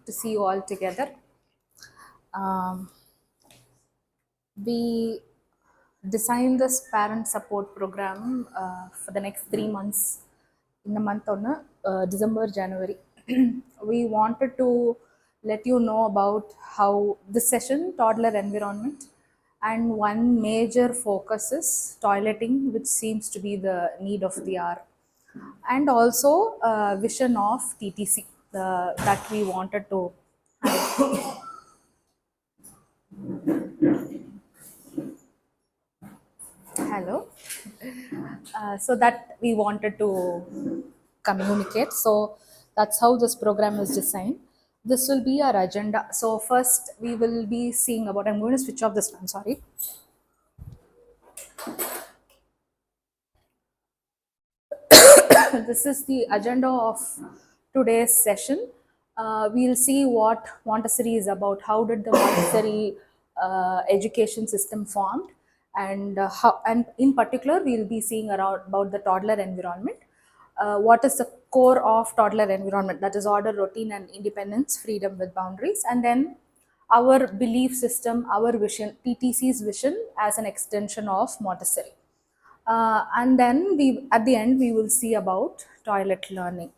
to see you all together. We designed this parent support program for the next 3 months in the month of December, January. We wanted to let you know about how this session, toddler environment, and one major focus is toileting, which seems to be the need of the hour, and also vision of TTC that we wanted to have. Hello. So that we wanted to communicate. So that's how this program is designed. This will be our agenda. So first we will be seeing about, I'm going to switch off this one, sorry. This is the agenda of today's session. We'll see what Montessori is about. How did the Montessori education system formed, and how, and in particular, we'll be seeing around about the toddler environment. What is the core of toddler environment? That is order, routine, and independence, freedom with boundaries, and then our belief system, our vision, TTC's vision as an extension of Montessori. And then we at the end we will see about toilet learning.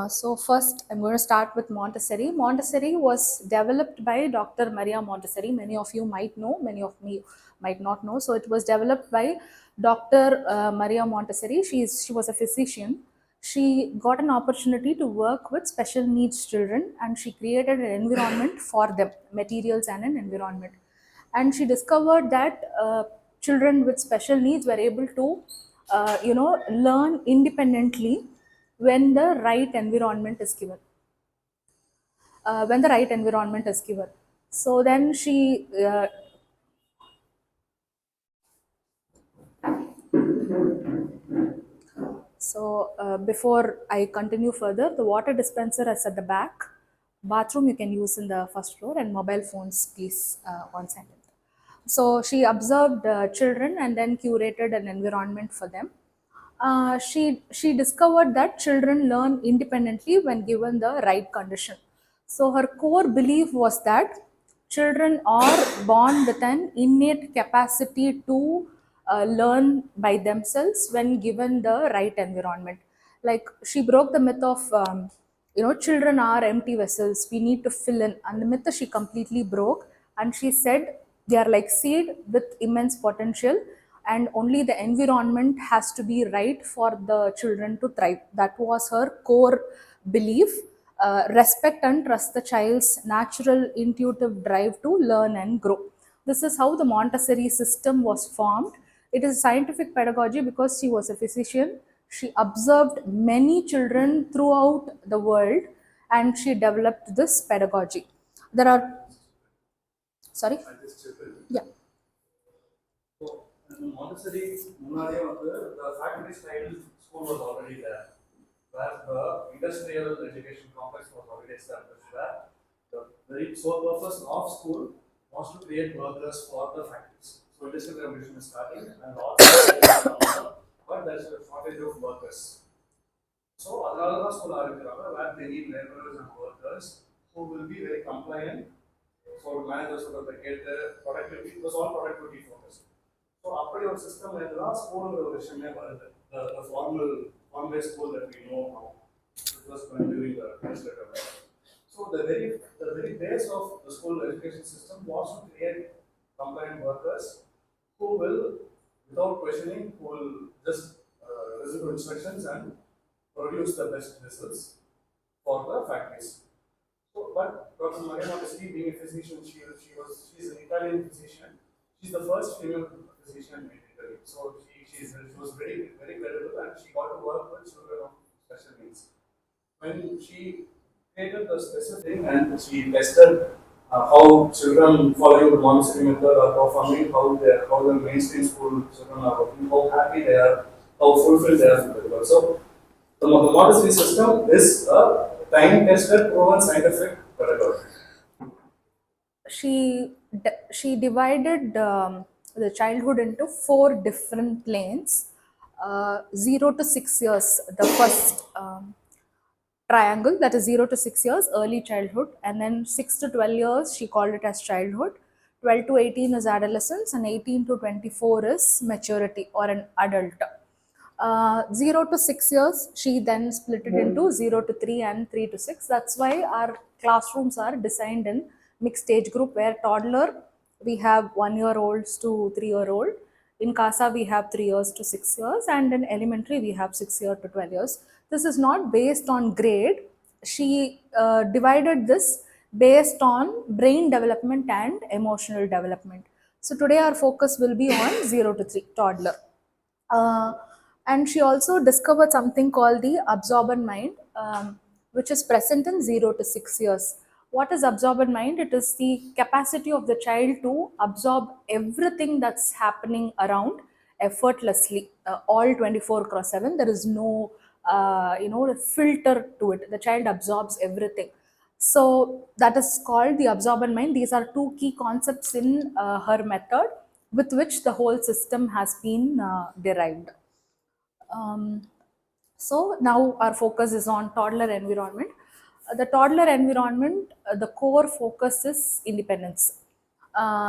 So first I'm going to start with Montessori. Montessori was developed by Dr. Maria Montessori. Many of you might know, many of me might not know. So it was developed by Dr. Maria Montessori. She was a physician. She got an opportunity to work with special needs children, and she created an environment for them, materials and an environment. And she discovered that children with special needs were able to learn independently when the right environment is given. So then she before I continue further, the water dispenser is at the back. Bathroom you can use in the first floor, and mobile phones please on silent. So she observed children and then curated an environment for them. She discovered that children learn independently when given the right condition. So her core belief was that children are born with an innate capacity to learn by themselves when given the right environment. Like, she broke the myth of children are empty vessels, we need to fill in, and the myth she completely broke. And she said they are like seed with immense potential, and only the environment has to be right for the children to thrive. That was her core belief. Respect and trust the child's natural intuitive drive to learn and grow. This is how the Montessori system was formed. It is scientific pedagogy because she was a physician. She observed many children throughout the world, and she developed this pedagogy. There are, sorry? Yeah. So, in Montessori, the factory style school was already there, where the industrial education complex was already established, where the very sole purpose of school was to create workers for the factories. So, industrial revolution is starting, and lots of but there's a shortage of workers. So, other school are where they need laborers and workers who will be very compliant. So, managers sort of get the productivity, it was all productivity focused. So, அப்படி ஒரு system இதெல்லாம் ஸ்கூலுங்கிற ஒரு விஷயமே வருது. The formal school that we know now, it was during the administrative era. So the very base of the school education system was to create compliant workers who will, without questioning, who will just listen to instructions and produce the best results for the factories. So, but Dr. Maria Montessori, being a physician, she's an Italian physician. She's the first female physician in Italy. So she was very, very credible, and she got to work with children of special needs. When she created the specific thing and she tested how children following the Montessori method are performing, how the mainstream school children are working, how happy they are, how fulfilled they are with the work. So the Montessori system is a time-tested, proven scientific pedagogy. She divided the childhood into 4 different planes. 0 to 6 years, the first triangle, that is 0 to 6 years, early childhood, and then 6 to 12 years, she called it as childhood. 12 to 18 is adolescence, and 18 to 24 is maturity or an adult. 0 to 6 years, she then split it into 0 to 3 and 3 to 6. That's why our classrooms are designed in mixed age group, where toddler we have 1 year olds to 3 year old. In CASA, we have 3 years to 6 years, and in elementary, we have 6 years to 12 years. This is not based on grade. She divided this based on brain development and emotional development. So, today our focus will be on 0 to 3, toddler. Uh, and she also discovered something called the absorbent mind, which is present in 0 to 6 years. What is absorbent mind? It is the capacity of the child to absorb everything that's happening around effortlessly, all 24 cross 7. There is no filter to it. The child absorbs everything. So that is called the absorbent mind. These are two key concepts in her method, with which the whole system has been derived. Um, so now our focus is on toddler environment. The toddler environment, the core focus is independence.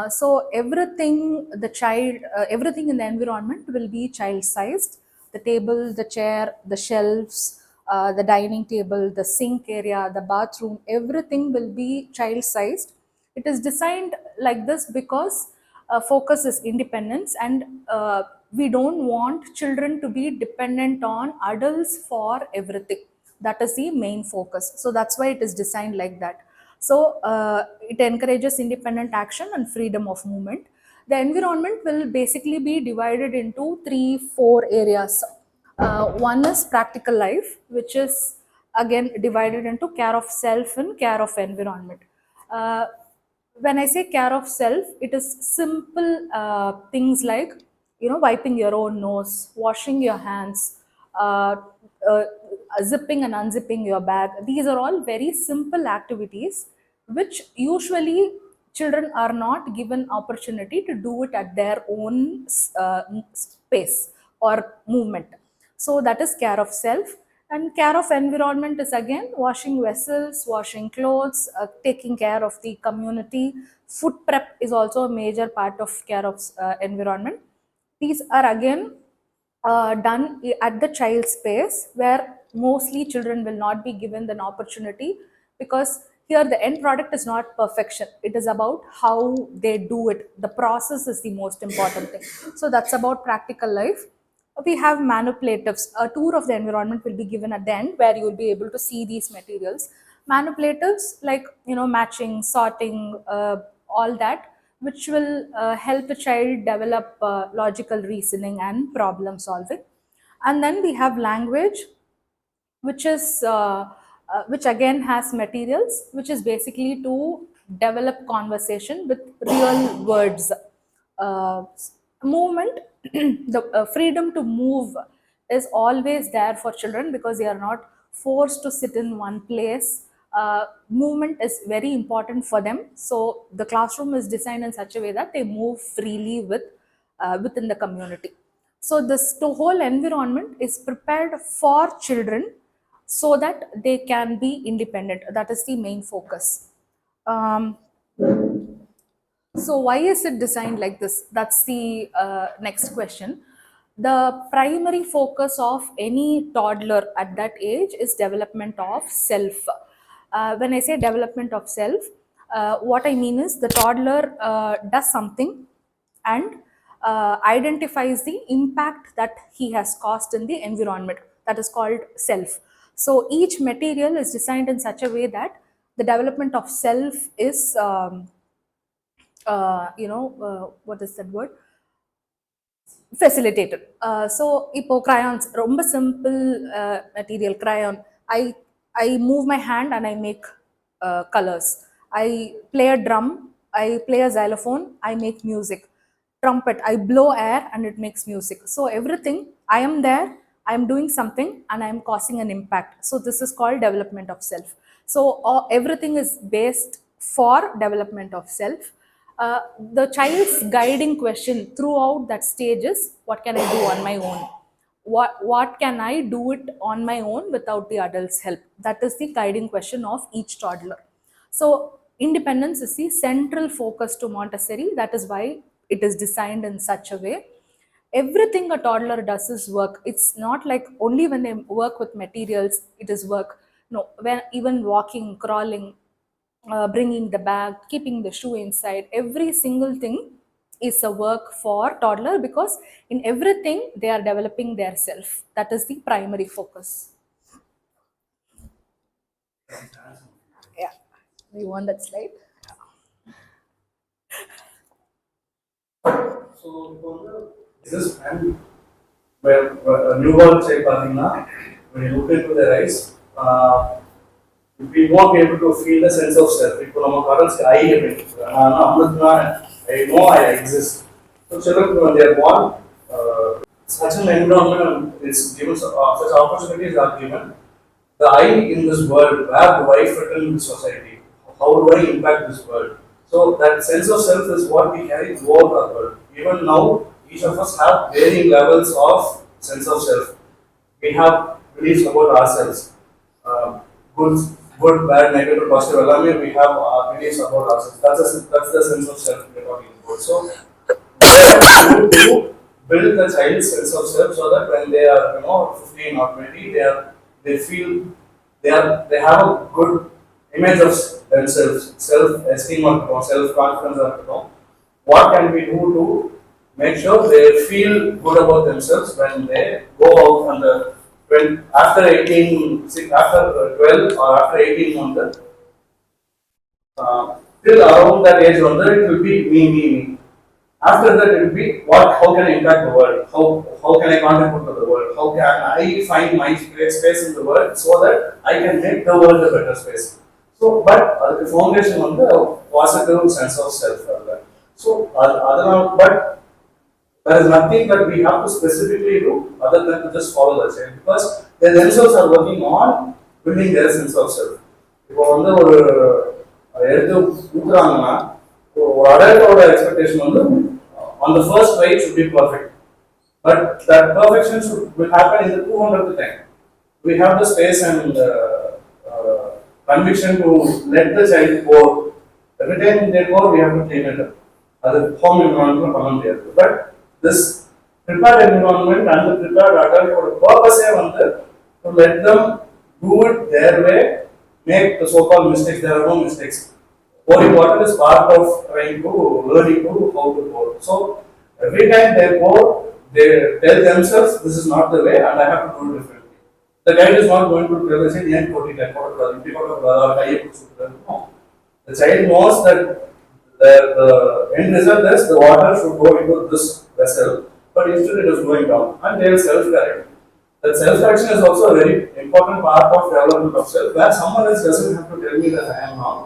So everything in the environment will be child-sized. The table, the chair, the shelves, the dining table, the sink area, the bathroom, everything will be child-sized. It is designed like this because focus is independence, and we don't want children to be dependent on adults for everything. That is the main focus. So that's why it is designed like that. So it encourages independent action and freedom of movement. The environment will basically be divided into 3 4 areas. One is practical life, which is again divided into care of self and care of environment. uh, when I say care of self, it is simple things like, wiping your own nose, washing your hands, uh, uh, zipping and unzipping your bag. These are all very simple activities which usually children are not given opportunity to do it at their own space or movement. So that is care of self. And care of environment is again washing vessels, washing clothes, taking care of the community. Food prep is also a major part of care of environment. These are again done at the child space, where mostly children will not be given an opportunity, because here the end product is not perfection. It is about how they do it. The process is the most important thing. So that's about practical life. We have manipulatives. A tour of the environment will be given at the end, where you will be able to see these materials. Manipulatives like, matching, sorting, all that, which will help the child develop logical reasoning and problem solving. And then we have language, which again has materials, which is basically to develop conversation with real words. uh, Movement, the freedom to move is always there for children, because they are not forced to sit in one place. Movement is very important for them, so the classroom is designed in such a way that they move freely within the community. So this the whole environment is prepared for children, so that they can be independent. That is the main focus. Um, so why is it designed like this? That's the next question. The primary focus of any toddler at that age is development of self. When I say development of self, what I mean is the toddler does something and identifies the impact that he has caused in the environment. That is called self. So each material is designed in such a way that the development of self is what is that word, facilitated. So இப்போ crayons ரொம்ப simple material crayon. I move my hand and I make colors. I play a drum, I play a xylophone, I make music. Trumpet, I blow air and it makes music. So everything, I am there, I am doing something and I am causing an impact. So this is called development of self. So everything is based for development of self. The child's guiding question throughout that stage is, what can I do on my own? what can I do it on my own without the adult's help? That is the guiding question of each toddler. So independence is the central focus to Montessori. That is why it is designed in such a way. Everything a toddler does is work. It's not like only when they work with materials it is work. No, when even walking, crawling, bringing the bag, keeping the shoe inside, every single thing is a work for toddler, because in everything they are developing their self. That is the primary focus. Yeah, you want that slide? So இப்போ வந்து this and where a newborn child பார்த்தீங்கன்னா when you look into their eyes, uh, we won't be able to feel the sense of self. இப்போ நம்ம கடல்ஸ்க்கு ஐ அப்படின்னு I know I exist. So children when they are born, such an environment is given, such opportunities are given. The I in this world, where do I fit in this society? How do I impact this world? So that sense of self is what we carry throughout our world. Even now, each of us have varying levels of sense of self. We have beliefs about ourselves. Uh, good, good, bad, negative, positive. Alarming, we have beliefs about ourselves. That's the sense of self we're talking about. So to build the child's sense of self so that when they are 15 or 20, they feel they have a good image of themselves, self-esteem or self-confidence or what can we do to make sure they feel good about themselves when they go out on the when after 18, after 12 or after 18 months, till around that age on it will be me. After that, it will be how can I impact the world? How can I contribute to the world? How can I find my space in the world so that I can make the world a better space? So, but the foundation on the positive sense of self. So, but there is nothing that we have to specifically do other than to just follow the child because they themselves are working on building their sense of self. இப்போ வந்து ஒரு எடுத்து ஊத்துறாங்கன்னா ஒரு அடல்ட்டோட expectation வந்து on the first try it should be perfect. But that perfection will happen in the 200th time. We have the space and conviction to let the child go. Every time they go, we have to clean it up. That's home environment. But this prepared environment and the prepared adult for the purpose to let them do it their way, make the so-called mistakes. There are no mistakes. Pouring water is part of trying to learning to how to pour. So every time they pour, they tell themselves this is not the way and I have to do it differently. The guide is not going to tell us no. The child knows that the end result is the water should go into this vessel, but instead it is going down and they will self-correct. That self-correction is also a very important part of development of self, where someone else doesn't have to tell me that I am wrong.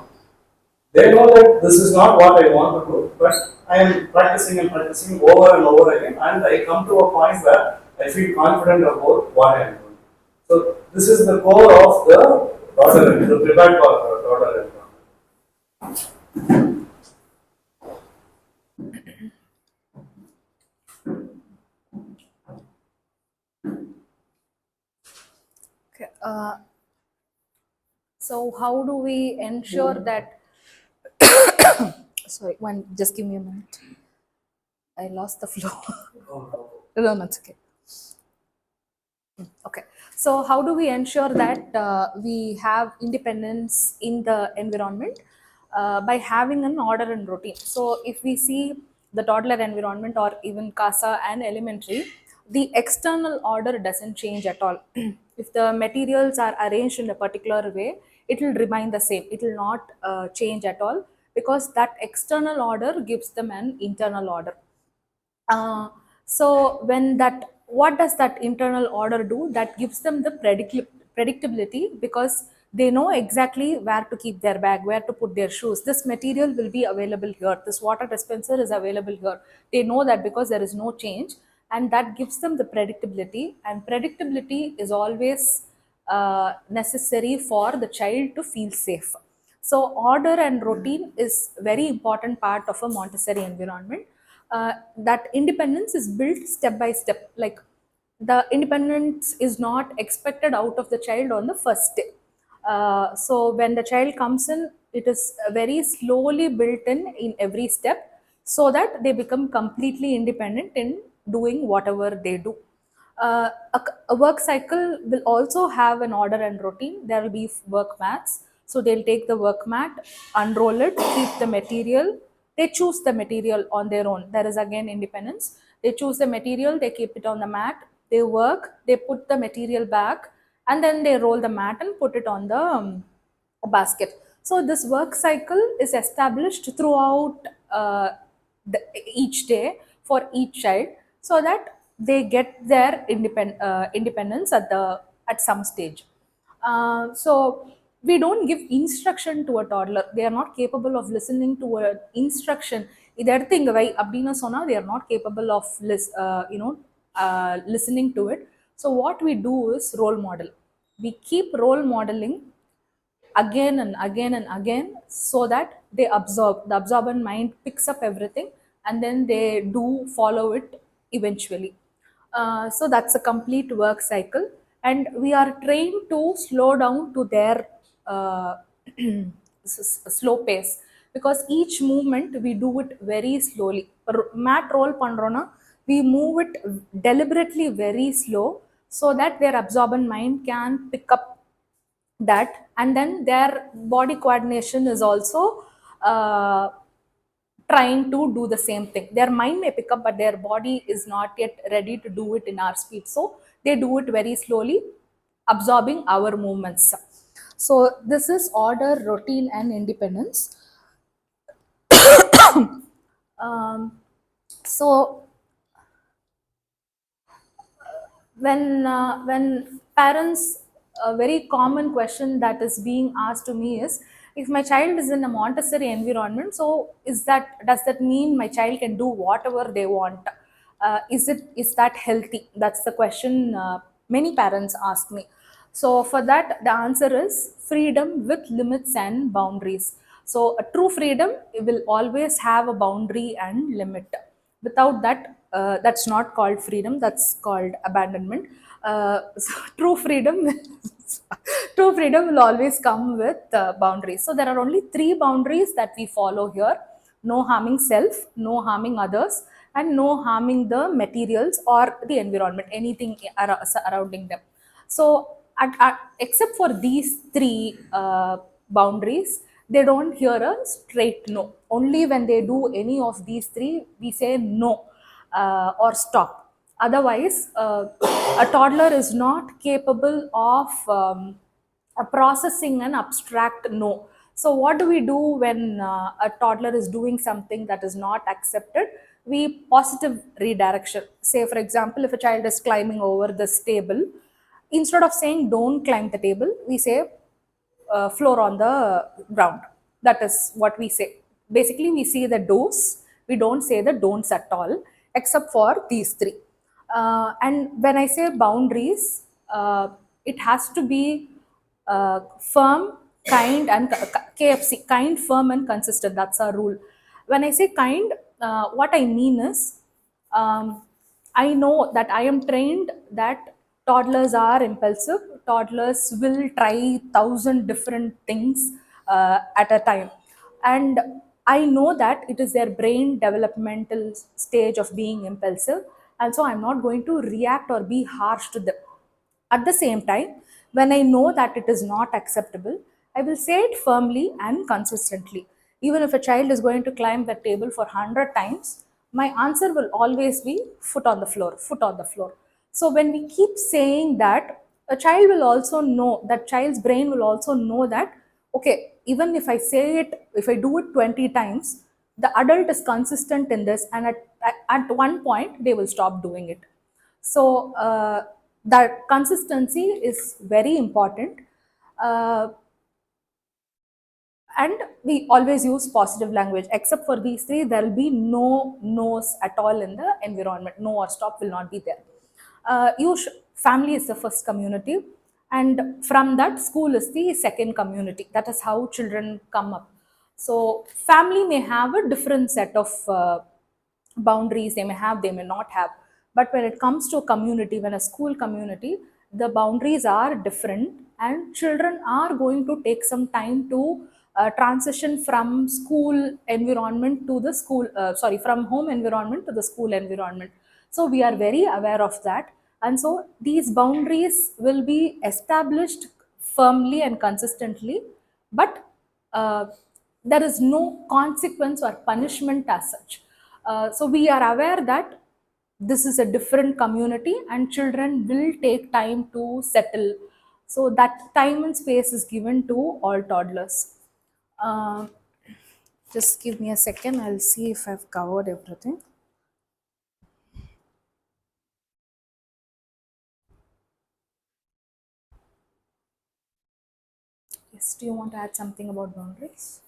They know that this is not what I want to do, but I am practicing and practicing over and over again, and I come to a point where I feel confident about what I am doing. So this is the core of the Toddler, the prepared for Toddler. Okay. So how do we ensure that sorry, just give me a minute. I lost the flow. No, that's okay. Okay. So how do we ensure that we have independence in the environment? By having an order and routine. So if we see the toddler environment or even casa and elementary, the external order doesn't change at all. If the materials are arranged in a particular way, it will remain the same. It will not change at all, because that external order gives them an internal order. So when that, what does that internal order do? That gives them the predictability, because they know exactly where to keep their bag, where to put their shoes. This material will be available here. This water dispenser is available here. They know that because there is no change, and that gives them the predictability. And predictability is always necessary for the child to feel safe. So order and routine is very important part of a Montessori environment. That independence is built step by step. Like the independence is not expected out of the child on the first day. So when the child comes in, it is very slowly built in every step, so that they become completely independent in doing whatever they do. A work cycle will also have an order and routine. There will be work mats. So they'll take the work mat, unroll it, keep the material. They choose the material on their own. There is again independence. They choose the material, they keep it on the mat, they work, they put the material back, and then they roll the mat and put it on the basket. So this work cycle is established throughout the, each day for each child, so that they get their independence at some stage. So we don't give instruction to a toddler. They are not capable of listening to an instruction. இது எடுத்து இங்க வை அப்படின்னு சொன்னா they are not capable of listening to it. So what we do is role model. We keep role modeling again and again and again, so that they absorb. The absorbent mind picks up everything, and then they do follow it eventually. So that's a complete work cycle, and we are trained to slow down to their uh, slow pace, because each movement we do it very slowly. Mat roll pandrona, we move it deliberately very slow, so that their absorbent mind can pick up that, and then their body coordination is also uh, trying to do the same thing. Their mind may pick up, but their body is not yet ready to do it in our speed, so they do it very slowly, absorbing our movements. So this is order, routine, and independence. So when parents, a very common question that is being asked to me is, if my child is in a Montessori environment, so does that mean my child can do whatever they want? Is that healthy? That's the question many parents ask me. So for that, the answer is freedom with limits and boundaries. So a true freedom will always have a boundary and limit. Without that, that's not called freedom, that's called abandonment. So true freedom true freedom will always come with boundaries. So there are only three boundaries that we follow here: no harming self, no harming others, and no harming the materials or the environment, anything surrounding them. So except for these three boundaries, they don't hear a straight no. Only when they do any of these three, we say no or stop. Otherwise, a toddler is not capable of processing an abstract no. So, what do we do when a toddler is doing something that is not accepted? We positive redirection. Say, for example, if a child is climbing over this table, instead of saying don't climb the table, we say floor on the ground. That is what we say. Basically, we see the do's, we don't say the don'ts at all, except for these three. And when I say boundaries, it has to be firm, kind, and KFC, kind, firm, and consistent. That's our rule. When I say kind, what I mean is, I know that I am trained that toddlers are impulsive. Toddlers will try thousand different things at a time, and I know that it is their brain developmental stage of being impulsive, and so I'm not going to react or be harsh to them. At the same time, when I know that it is not acceptable, I will say it firmly and consistently. Even if a child is going to climb the table for 100 times, my answer will always be foot on the floor, foot on the floor. So when we keep saying that, a child will also know, that child's brain will also know that, okay, even if I say it, if I do it 20 times, the adult is consistent in this, and at one point, they will stop doing it. So that consistency is very important. Uh, and we always use positive language. Except for these three, there will be no no's at all in the environment. No or stop will not be there. Family is the first community, and from that, school is the second community. That is how children come up. So family may have a different set of boundaries. They may have, they may not have. But when it comes to community, when a school community, the boundaries are different, and children are going to take some time to transition from school environment to the school, from home environment to the school environment. So we are very aware of that. And so these boundaries will be established firmly and consistently, but uh, there is no consequence or punishment as such. So we are aware that this is a different community and children will take time to settle. So that time and space is given to all toddlers. Uh, just give me a second, I'll see if I've covered everything. Yes, do you want to add something about boundaries?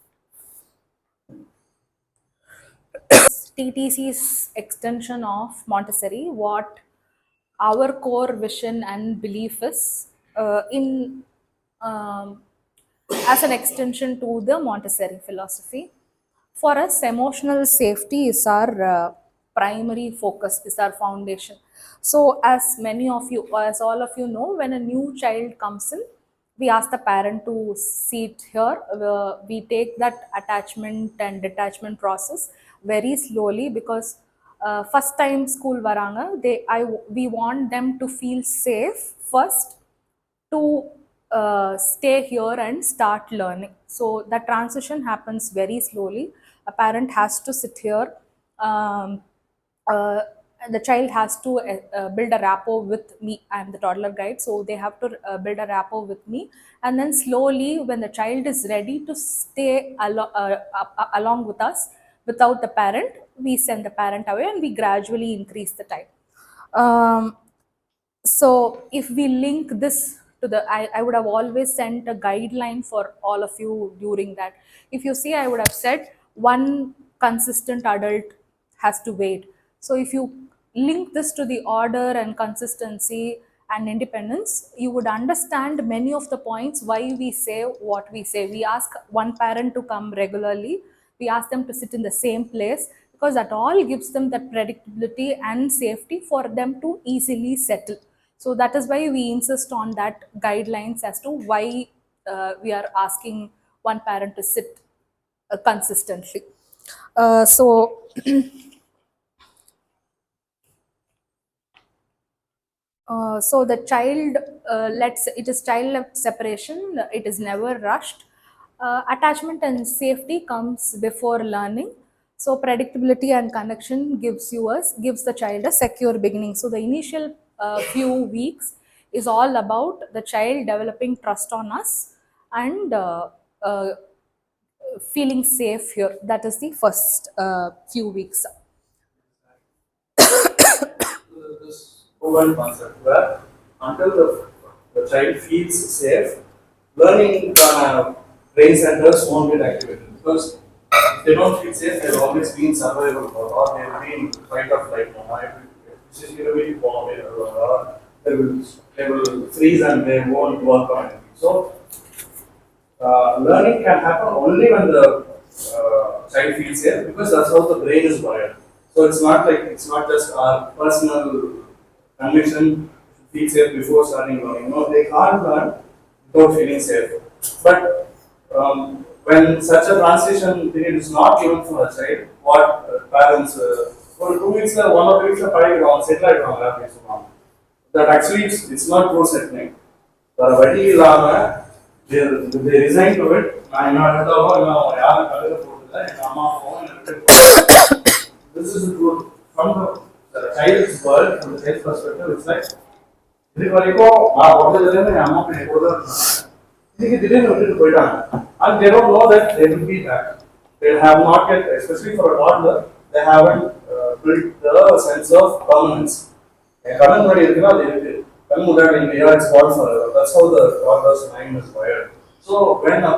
TTC's extension of Montessori, what our core vision and belief is in as an extension to the Montessori philosophy. For us, emotional safety is our primary focus, is our foundation. So, as many of you, as all of you know, when a new child comes in, we ask the parent to sit here. We take that attachment and detachment process very slowly, because first time school varanga, we want them to feel safe first to stay here and start learning. So the transition happens very slowly. A parent has to sit here. Um, uh, the child has to build a rapport with me. I'm the toddler guide, so they have to build a rapport with me. And then slowly, when the child is ready to stay along with us without the parent, we send the parent away and we gradually increase the time. Um, so if we link this to the, I would have always sent a guideline for all of you during that. If you see, I would have said one consistent adult has to wait. So if you link this to the order and consistency and independence, you would understand many of the points why we say what we say. We ask one parent to come regularly, we ask them to sit in the same place, because that all gives them that predictability and safety for them to easily settle. So that is why we insist on that guidelines as to why we are asking one parent to sit consistently. So so the child, let's, it is child left separation, it is never rushed. Attachment and safety comes before learning. So predictability and connection gives the child a secure beginning. So the initial few weeks is all about the child developing trust on us and uh, feeling safe here. That is the first few weeks. This proven concept where until the child feels safe, learning brain centers won't get activated, because if they don't feel safe, they'll always be in survival mode, or they'll be in fight or flight mode. Which is really or they will freeze and they won't work on anything. So learning can happen only when the child feels safe, because that's how the brain is wired. So it's not just our personal conviction to feel safe before starting learning. No, they can't learn without feeling safe. But when such a transition period is not given for a child, what parents for 2 weeks, 1 or 2 weeks, settle ஆயிடுவாங்க. That actually it's not true settling. வேற வழி இல்லாம they resign to it. நான் என்ன எடுத்தாலும் என்ன யாரும் கழுத போடுறதில்ல, எங்க அம்மா அப்பாவும் என்ன விட்டு போடுறது. This is the truth. From the child's world, from the child's perspective, it's like இதுக்கு வரைக்கும் நான் பிறந்ததுலேருந்து என் அம்மா அப்பா என் கூட தான் இருந்தாங்க. இன்னைக்கு திடீர்னு விட்டுட்டு போயிட்டாங்க. And they don't know that they will be back. They have not yet, especially for a toddler, they haven't built the sense of permanence. என் கண்ணு முன்னாடி இருக்குன்னா அது இருக்கு. கண்ணு முன்னாடி இல்லையா, it's gone forever. That's how the toddler's mind is wired. So when a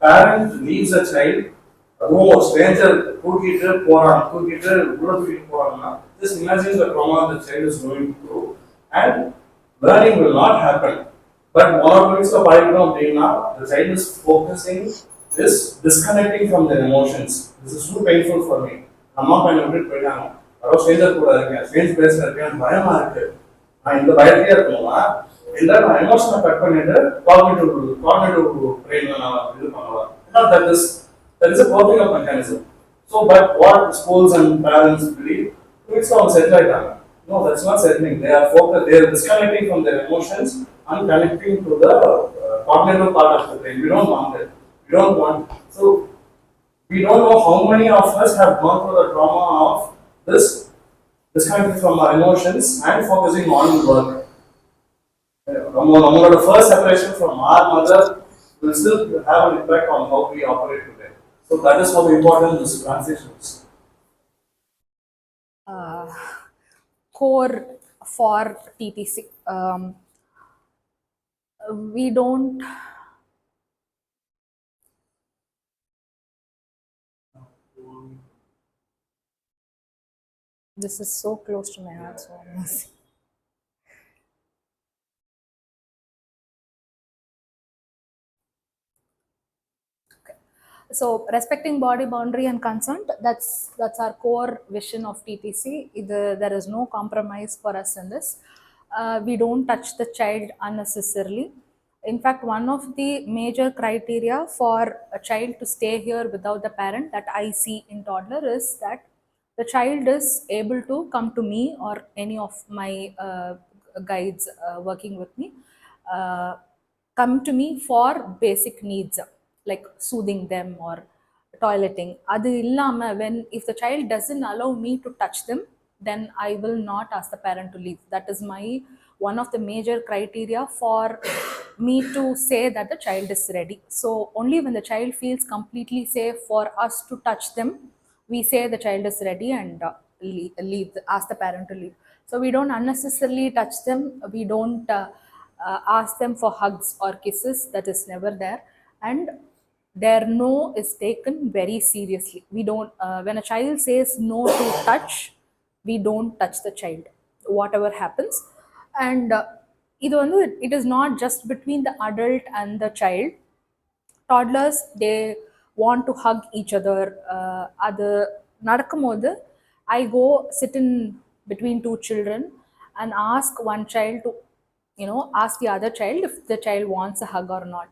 parent leaves a child, அதுவும் ஒரு ஸ்ட்ரேஞ்சர் தூக்கிட்டு உள்ள தூக்கிட்டு போறாங்கன்னா, just imagine the trauma the child is going through, and learning will not happen. But 1 or 2 weeks of பழகிட்டோம் அப்படின்னா, the child is focusing, is disconnecting from their emotions. This is too painful for me. அம்மா பையனை விட்டுட்டு போயிட்டாங்க. யாரோ Stranger கூட இருக்கேன், strange பிளேஸ்ல இருக்கேன், பயமா இருக்கு, நான் இந்த பயத்திலே இருக்கணுமா, இல்ல நான் எமோஷனை கட் பண்ணிட்டு காக்னிட்டிவ் பிரெயின்ல நான் இது பண்ணலாம். That is a coping up mechanism. So, but what schools and parents believe, it's not settled like that. No, that's not settling. They are focused. They are disconnecting from their emotions and connecting to the cognitive part of the brain. We don't want it. We don't want. So, we don't know how many of us have gone through the trauma of this disconnecting from our emotions and focusing on work. Our first separation from our mother will still have an impact on how we operate today. So that is how important this transition is. uh, Core for TTC. We don't. This is so close to my heart, so I must. So respecting body boundary and consent, that's our core vision of TTC. There is no compromise for us in this. We don't touch the child unnecessarily. In fact, one of the major criteria for a child to stay here without the parent that I see in toddler is that the child is able to come to me or any of my guides working with me, uh, come to me for basic needs like soothing them or toileting. அது இல்லாம when if the child doesn't allow me to touch them, then I will not ask the parent to leave. That is my one of the major criteria for me to say that the child is ready. So only when the child feels completely safe for us to touch them, we say the child is ready and ask the parent to leave. So we don't unnecessarily touch them. We don't ask them for hugs or kisses. That is never there. And their no is taken very seriously. We don't when a child says no to touch, we don't touch the child whatever happens. And இது வந்து it is not just between the adult and the child. Toddlers, they want to hug each other. அது நடக்கும்போது I go sit in between two children and ask one child to, ask the other child if the child wants a hug or not.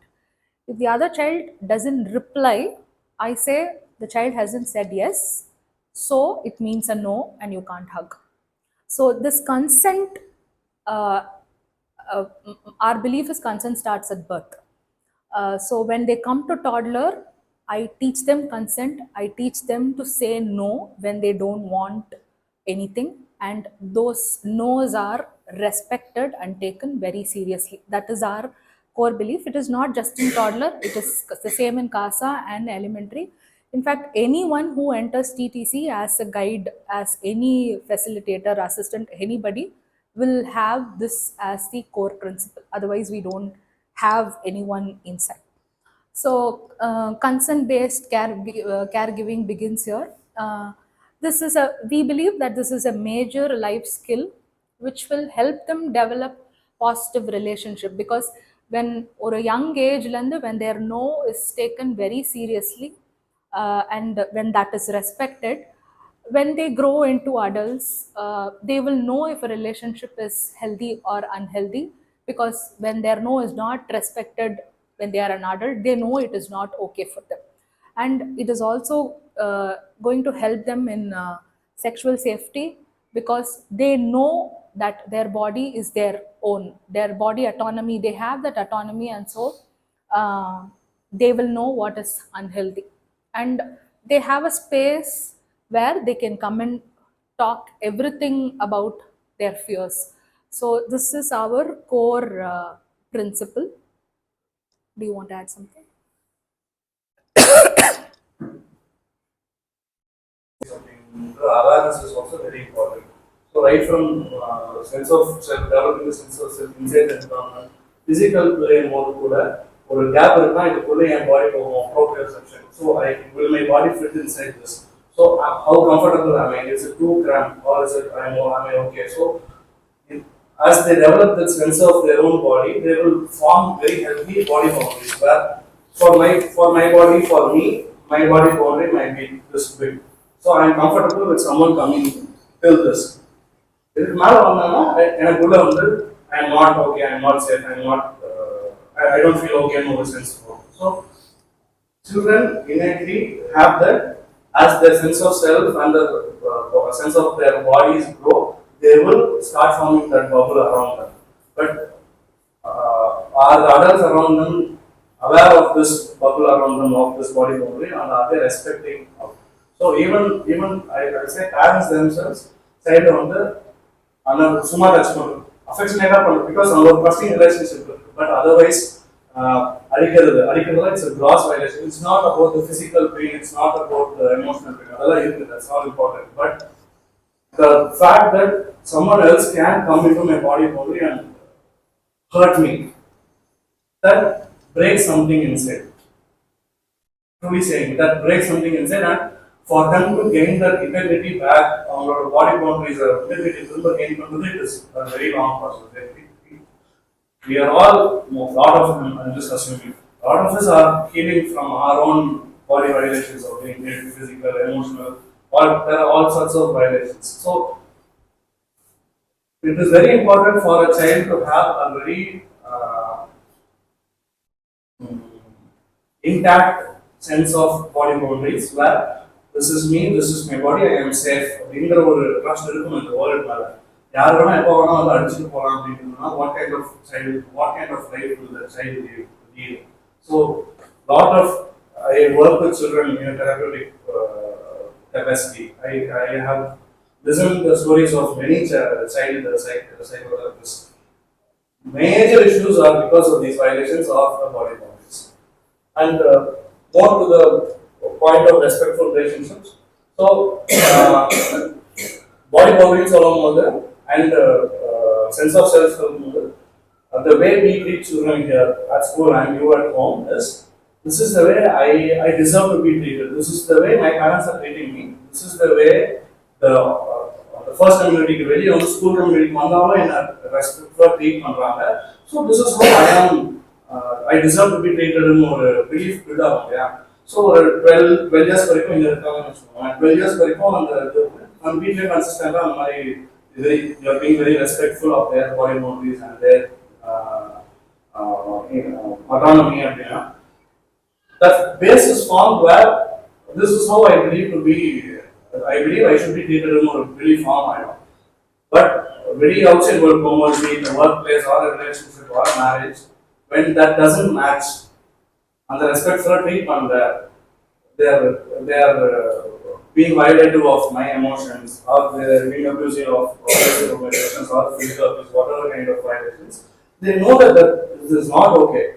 If the other child doesn't reply, I say the child hasn't said yes, so it means a no and you can't hug. So this consent, uh, uh, our belief is consent starts at birth. So when they come to toddler, I teach them consent. I teach them to say no when they don't want anything, and those no's are respected and taken very seriously. That is our core belief. It is not just in toddler; it is the same in CASA and elementary. In fact, anyone who enters TTC as a guide, as any facilitator, assistant, anybody will have this as the core principle. Otherwise, we don't have anyone inside. So consent-based caregiving begins here. We believe that this is a major life skill which will help them develop positive relationship, because when or a young age when their no is taken very seriously, and when that is respected, when they grow into adults, they will know if a relationship is healthy or unhealthy, because when their no is not respected when they are an adult, they know it is not okay for them. And it is also going to help them in sexual safety, because they know that their body is their own, their body autonomy, they have that autonomy, and so uh, they will know what is unhealthy, and they have a space where they can come and talk everything about their fears. So this is our core principle. Do you want to add something? The awareness is also very important. So right from sense of self, developing the sense of self inside the environment, physical play mode கூட ஒரு gap இருக்குன்னா இதுக்குள்ள என் பாடி போகும் proprioception. So will my body fit inside this? So how comfortable am I? Is it too cramped or is it am I okay? So as they develop that sense of their own body, they will form very healthy body boundaries. Where for my body, for me, my body boundary might be this big. So I am comfortable with someone coming till this. இதுக்கு மேல வந்தாங்கன்னா எனக்குள்ள வந்து I am not okay, I am not safe, I am not, I don't feel okay in over sense. So children innately have that as their sense of self and the sense of their bodies grow, they will start forming that bubble around them. But are the adults around them aware of this bubble around them, of this body boundary, and are they respecting of? So even I say parents themselves side on the another summa touch affectionate because our trusting relationship, but otherwise அடிக்கிறது it's a gross violation. It's not about the physical pain, it's not about the emotional pain. That's not important. But the fact that someone else can come into my body boundary and hurt me, that breaks something inside. Truly saying, that breaks something inside, and for them to gain that integrity back, our body boundaries, integrity to gain from it is a very long process. We are all, lot of them, I'm just assuming, a lot of us are healing from our own body violations of being physical, emotional, or there are all sorts of violations. So it is very important for a child to have a very intact sense of body boundaries where this is me, this is my body, I am safe. அப்படிங்கிற ஒரு trust இருக்கும் இந்த world மேல. யார் வேணா எப்போ வேணா வந்து அடிச்சுட்டு போகலாம் அப்படின்னா what kind of child, what kind of life will the child lead? So lot of I work with children in a therapeutic capacity. I have listened to the stories of many child psychotherapists. Major issues are because of these violations of body boundaries. And more to the point of respectful relationships. So, body boundaries along with and sense of self, the way we treat children here at school and you at home is this is the way I deserve to be treated. This is the way my parents are treating me. This is the way the first community, really on the school community, in a respectful treatment. So, this is how I am. I deserve to be treated in more belief build up. Yeah. So 12 years வரைக்கும் இங்க இருக்காங்கன்னு வச்சுக்கோங்க. 12 years வரைக்கும் அந்த வீட்லயே கன்சிஸ்டண்டா அந்த மாதிரி you are being very respectful of their body boundaries and their autonomy அப்படின்னா that base is formed where this is how I believe to be. I believe I should be treated in a really form. But very outside world, be in the workplace or a relationship or a marriage, when that doesn't match and the respect for treatment there, they are being violative of my emotions or they are being abusive of my emotions or physical abuse, whatever kind of violations, they know that this is not okay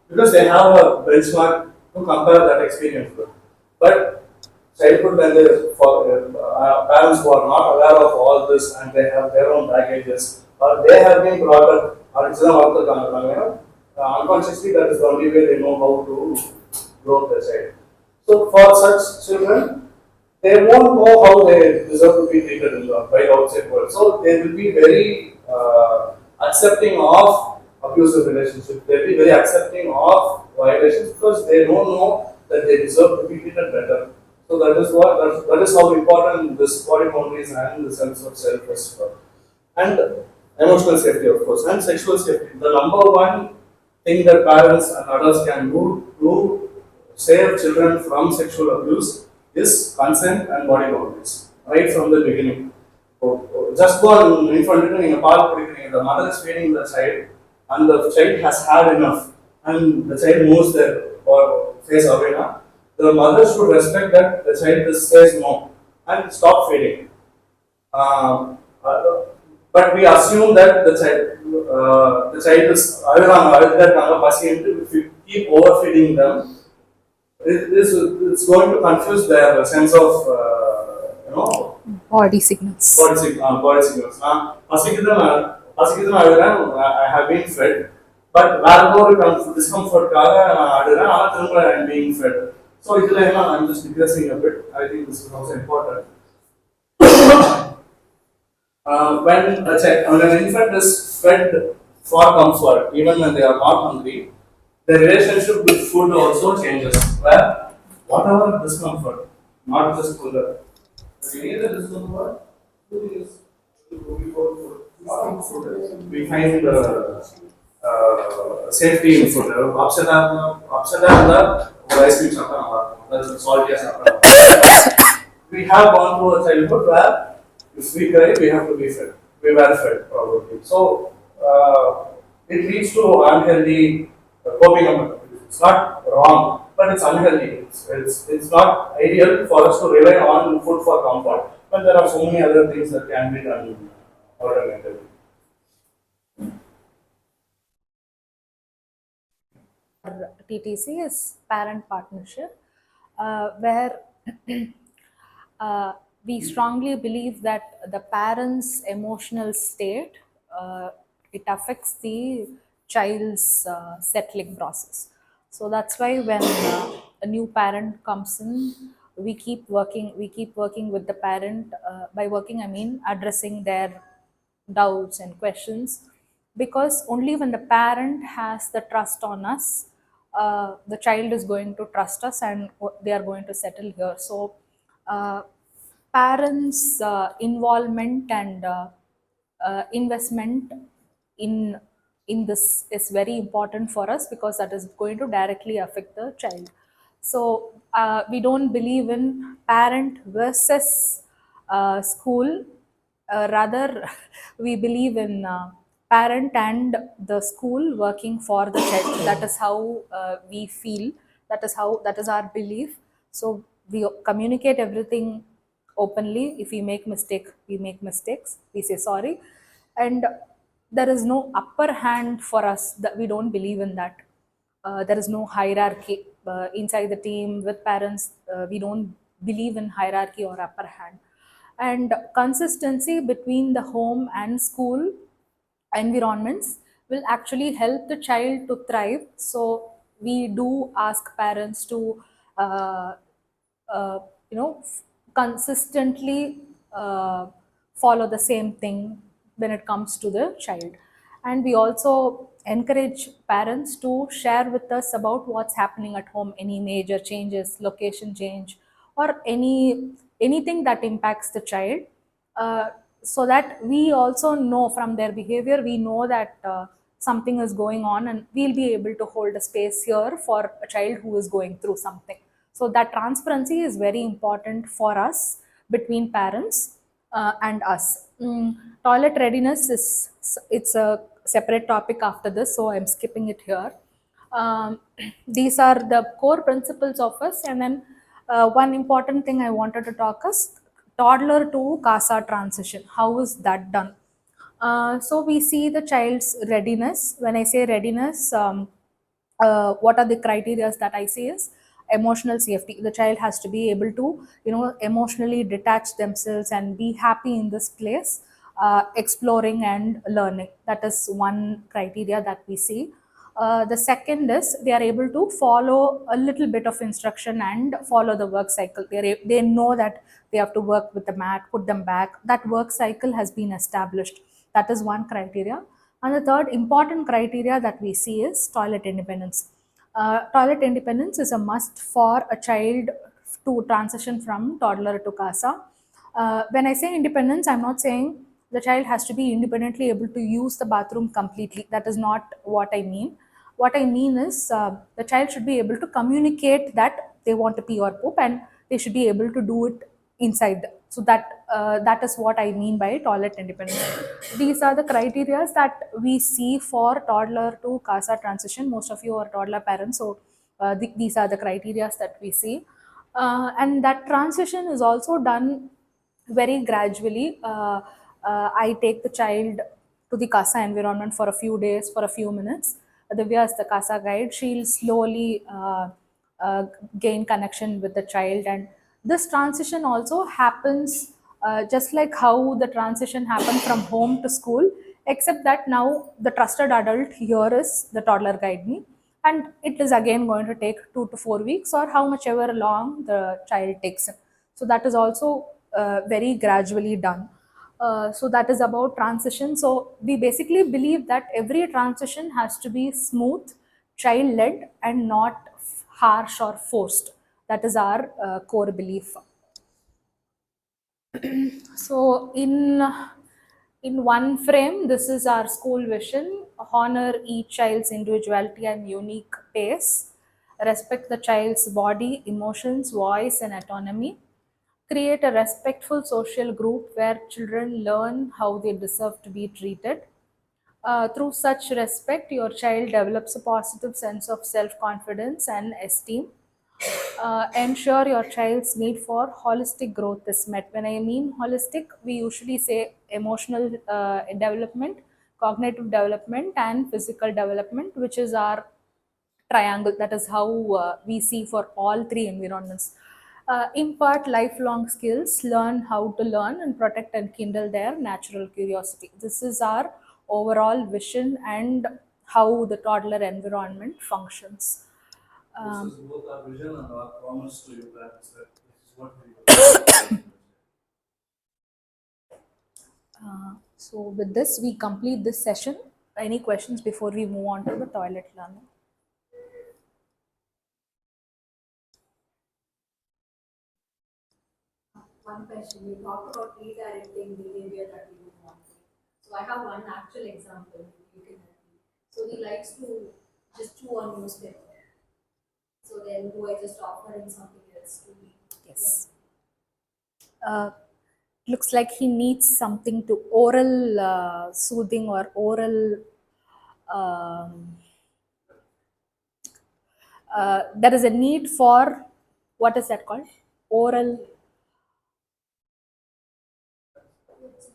because they have a benchmark to compare that experience with. But childhood when they parents who are not aware of all this and they have their own baggages or they have been brought up or unconsciously that is the only way they know how to grow their child. So for such children, they won't know how they deserve to be treated in by the outside world. So they will be very accepting of abusive relationships. They will be very accepting of violations because they don't know that they deserve to be treated better. So that is how important this body boundaries and the sense of self is. And emotional safety, of course, and sexual safety. The number one thing that parents and adults can do to save children from sexual abuse is consent and body boundaries, right from the beginning. Just go in front of a park, the mother is feeding the child, and the child has had enough, and the child moves their face away. The mother should respect that the child says no and stop feeding. But we assume that the child is if you keep overfeeding them, it's going to confuse their sense of body signals. Body signals. I have been fed, but discomfort I'm being fed. So I'm just digressing a bit. I think this is also important. When an infant is fed for comfort, even when they are not hungry, the relationship with food also changes. Where whatever discomfort, not just food. You need the discomfort. We find safety in food. Upset rice cream salty we have gone through a childhood where if we cry, we have to be fed. We were fed probably. So it leads to unhealthy coping. It's not wrong, but it's unhealthy. It's not ideal for us to rely on food for comfort. But there are so many other things that can be done alternatively. TTC is parent partnership, where uh, we strongly believe that the parent's emotional state, uh, it affects the child's settling process. So that's why when a new parent comes in, we keep working with the parent. By working, I mean addressing their doubts and questions, because only when the parent has the trust on us, the child is going to trust us and they are going to settle here. So uh, parents involvement and investment in in this is very important for us, because that is going to directly affect the child. So we don't believe in parent versus school. Rather, we believe in parent and the school working for the child. That is how we feel. That is our belief. So we communicate everything openly. If we make mistake, we make mistakes. We say sorry, and there is no upper hand for us. That we don't believe in that. There is no hierarchy inside the team with parents. We don't believe in hierarchy or upper hand. And consistency between the home and school environments will actually help the child to thrive. So we do ask parents to uh, uh, consistently follow the same thing when it comes to the child. And we also encourage parents to share with us about what's happening at home, any major changes, location change, or anything that impacts the child, uh, so that we also know from their behavior, we know that something is going on, and we'll be able to hold a space here for a child who is going through something. So that transparency is very important for us, between parents and us. Toilet readiness is, it's a separate topic after this, so I'm skipping it here. um, these are the core principles of us. And then one important thing I wanted to talk is toddler to CASA transition. How is that done? So we see the child's readiness. When I say readiness, what are the criteria that I see is emotional safety. The child has to be able to, emotionally detach themselves and be happy in this place, exploring and learning. That is one criteria that we see. The second is they are able to follow a little bit of instruction and follow the work cycle. They know that they have to work with the mat, put them back. That work cycle has been established. That is one criteria. And the third important criteria that we see is toilet independence. Toilet independence is a must for a child to transition from toddler to CASA. When I say independence, I'm not saying the child has to be independently able to use the bathroom completely. That is not what I mean. What I mean is the child should be able to communicate that they want to pee or poop, and they should be able to do it inside. So that is what I mean by toilet independence. These are the criteria that we see for toddler to CASA transition. Most of you are toddler parents, so these are the criteria that we see. And that transition is also done very gradually. I take the child to the CASA environment for a few days, for a few minutes. Divya is the CASA guide. She'll slowly uh, gain connection with the child. And this transition also happens just like how the transition happened from home to school, except that now the trusted adult here is the toddler guide me. And it is again going to take 2 to 4 weeks, or how much ever long the child takes in. So that is also very gradually done. So that is about transition. So we basically believe that every transition has to be smooth, child led, and not harsh or forced. That is our core belief. So in one frame, this is our school vision: honor each child's individuality and unique pace, respect the child's body, emotions, voice, and autonomy, create a respectful social group where children learn how they deserve to be treated. Through such respect, your child develops a positive sense of self confidence and esteem. Ensure your child's need for holistic growth is met. When I mean holistic, we usually say emotional development, cognitive development, and physical development, which is our triangle. That is how we see for all three environments. Impart lifelong skills, learn how to learn, and protect and kindle their natural curiosity. This is our overall vision and how the toddler environment functions. This is both our vision and our promise to you parents that this is what we will. So with this, we complete this session. Any questions before we move on to the toilet learning? One question. You talked about redirecting behavior that we don't want to. So I have one actual example. You can help me. So he likes to just chew on newspaper. So then do I just offer him something else to eat? Yes. Looks like he needs something to oral soothing or oral. Um, there is a need for, what is that called? Oral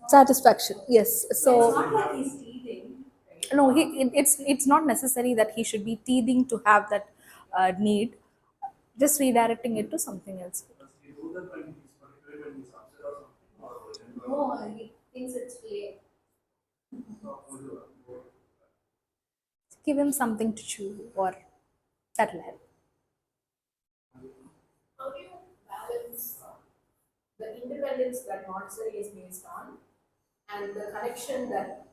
satisfaction. Yes. It's So not like he's teething, right? no, it's not necessary that he should be teething to have that need. Just redirecting it to something else. Does he do that when he's particularly when he's upset or something, or No, he thinks it's play. Give him something to chew, or that'll help. How do you balance the independence that Montessori is based on and the connection that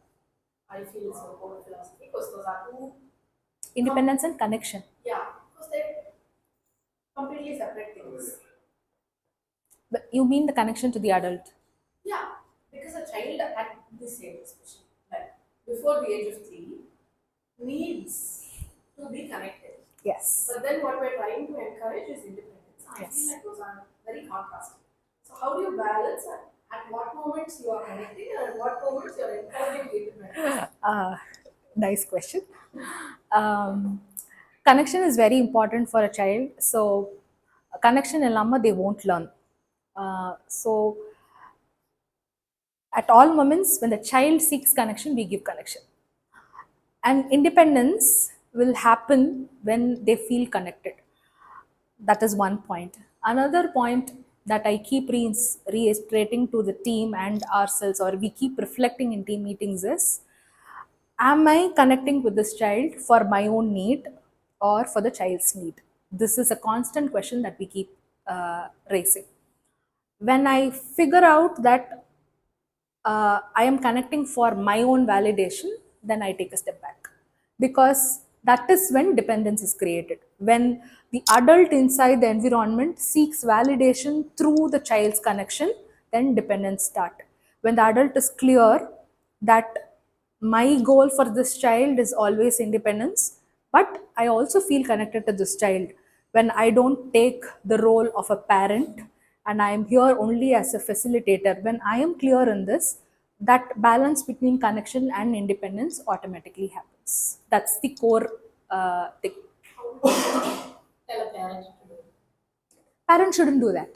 I feel is a core philosophy? Because those are two, Independence and connection. yeah, because they're completely separate things. But you mean the connection to the adult? Yeah, because a child at this age, especially, like before the age of 3, needs to be connected. Yes. But then what we're trying to encourage is independence. I Yes. feel like those are very contrasting. So how do you balance at what moments you are connecting and at what moments you are encouraging independence? Nice question. Connection is very important for a child. So, connection illama they won't learn. So, at all moments when the child seeks connection, we give connection. And independence will happen when they feel connected. That is one point. Another point that I keep reiterating to the team and ourselves, or we keep reflecting in team meetings, is: am I connecting with this child for my own need or for the child's need? This is a constant question that we keep raising. When I figure out that I am connecting for my own validation, then I take a step back. Because that is when dependence is created. When the adult inside the environment seeks validation through the child's connection, then dependence start. When the adult is clear that my goal for this child is always independence, but I also feel connected to this child when I don't take the role of a parent and I am here only as a facilitator. When I am clear in this, that balance between connection and independence automatically happens. That's the core thing. Tell a parent to do. Parents shouldn't do that.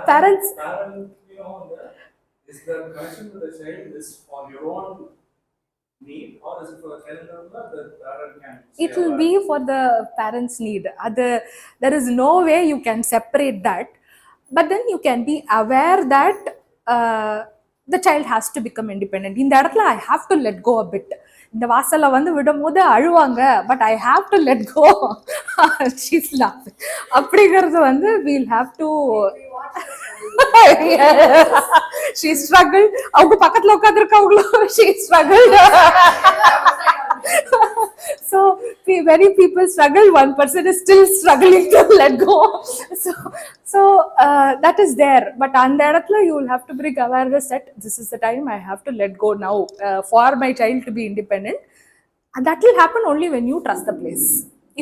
Parent, Parents, is the connection with the child is for your own need, or is it for the child development that parent can say it will about be for the parents' need. There is no way you can separate that. But then you can be aware that the child has to become independent. இந்த இடத்துல I have to let go a bit. இந்த வாசல்ல வந்து விடும்போது அழுவாங்க, but I have to let go. She's லாஃபிங். அப்படிங்கிறது வந்து we'll have to. We watch this. She struggled. அவங்க பக்கத்துல உட்காந்துருக்கவங்களும் she struggled. So many people struggle, one person is still struggling to let go. So that is there, but on the இடத்துல you will have to bring awareness that this is the time I have to let go now, for my child to be independent. And that will happen only when you trust the place.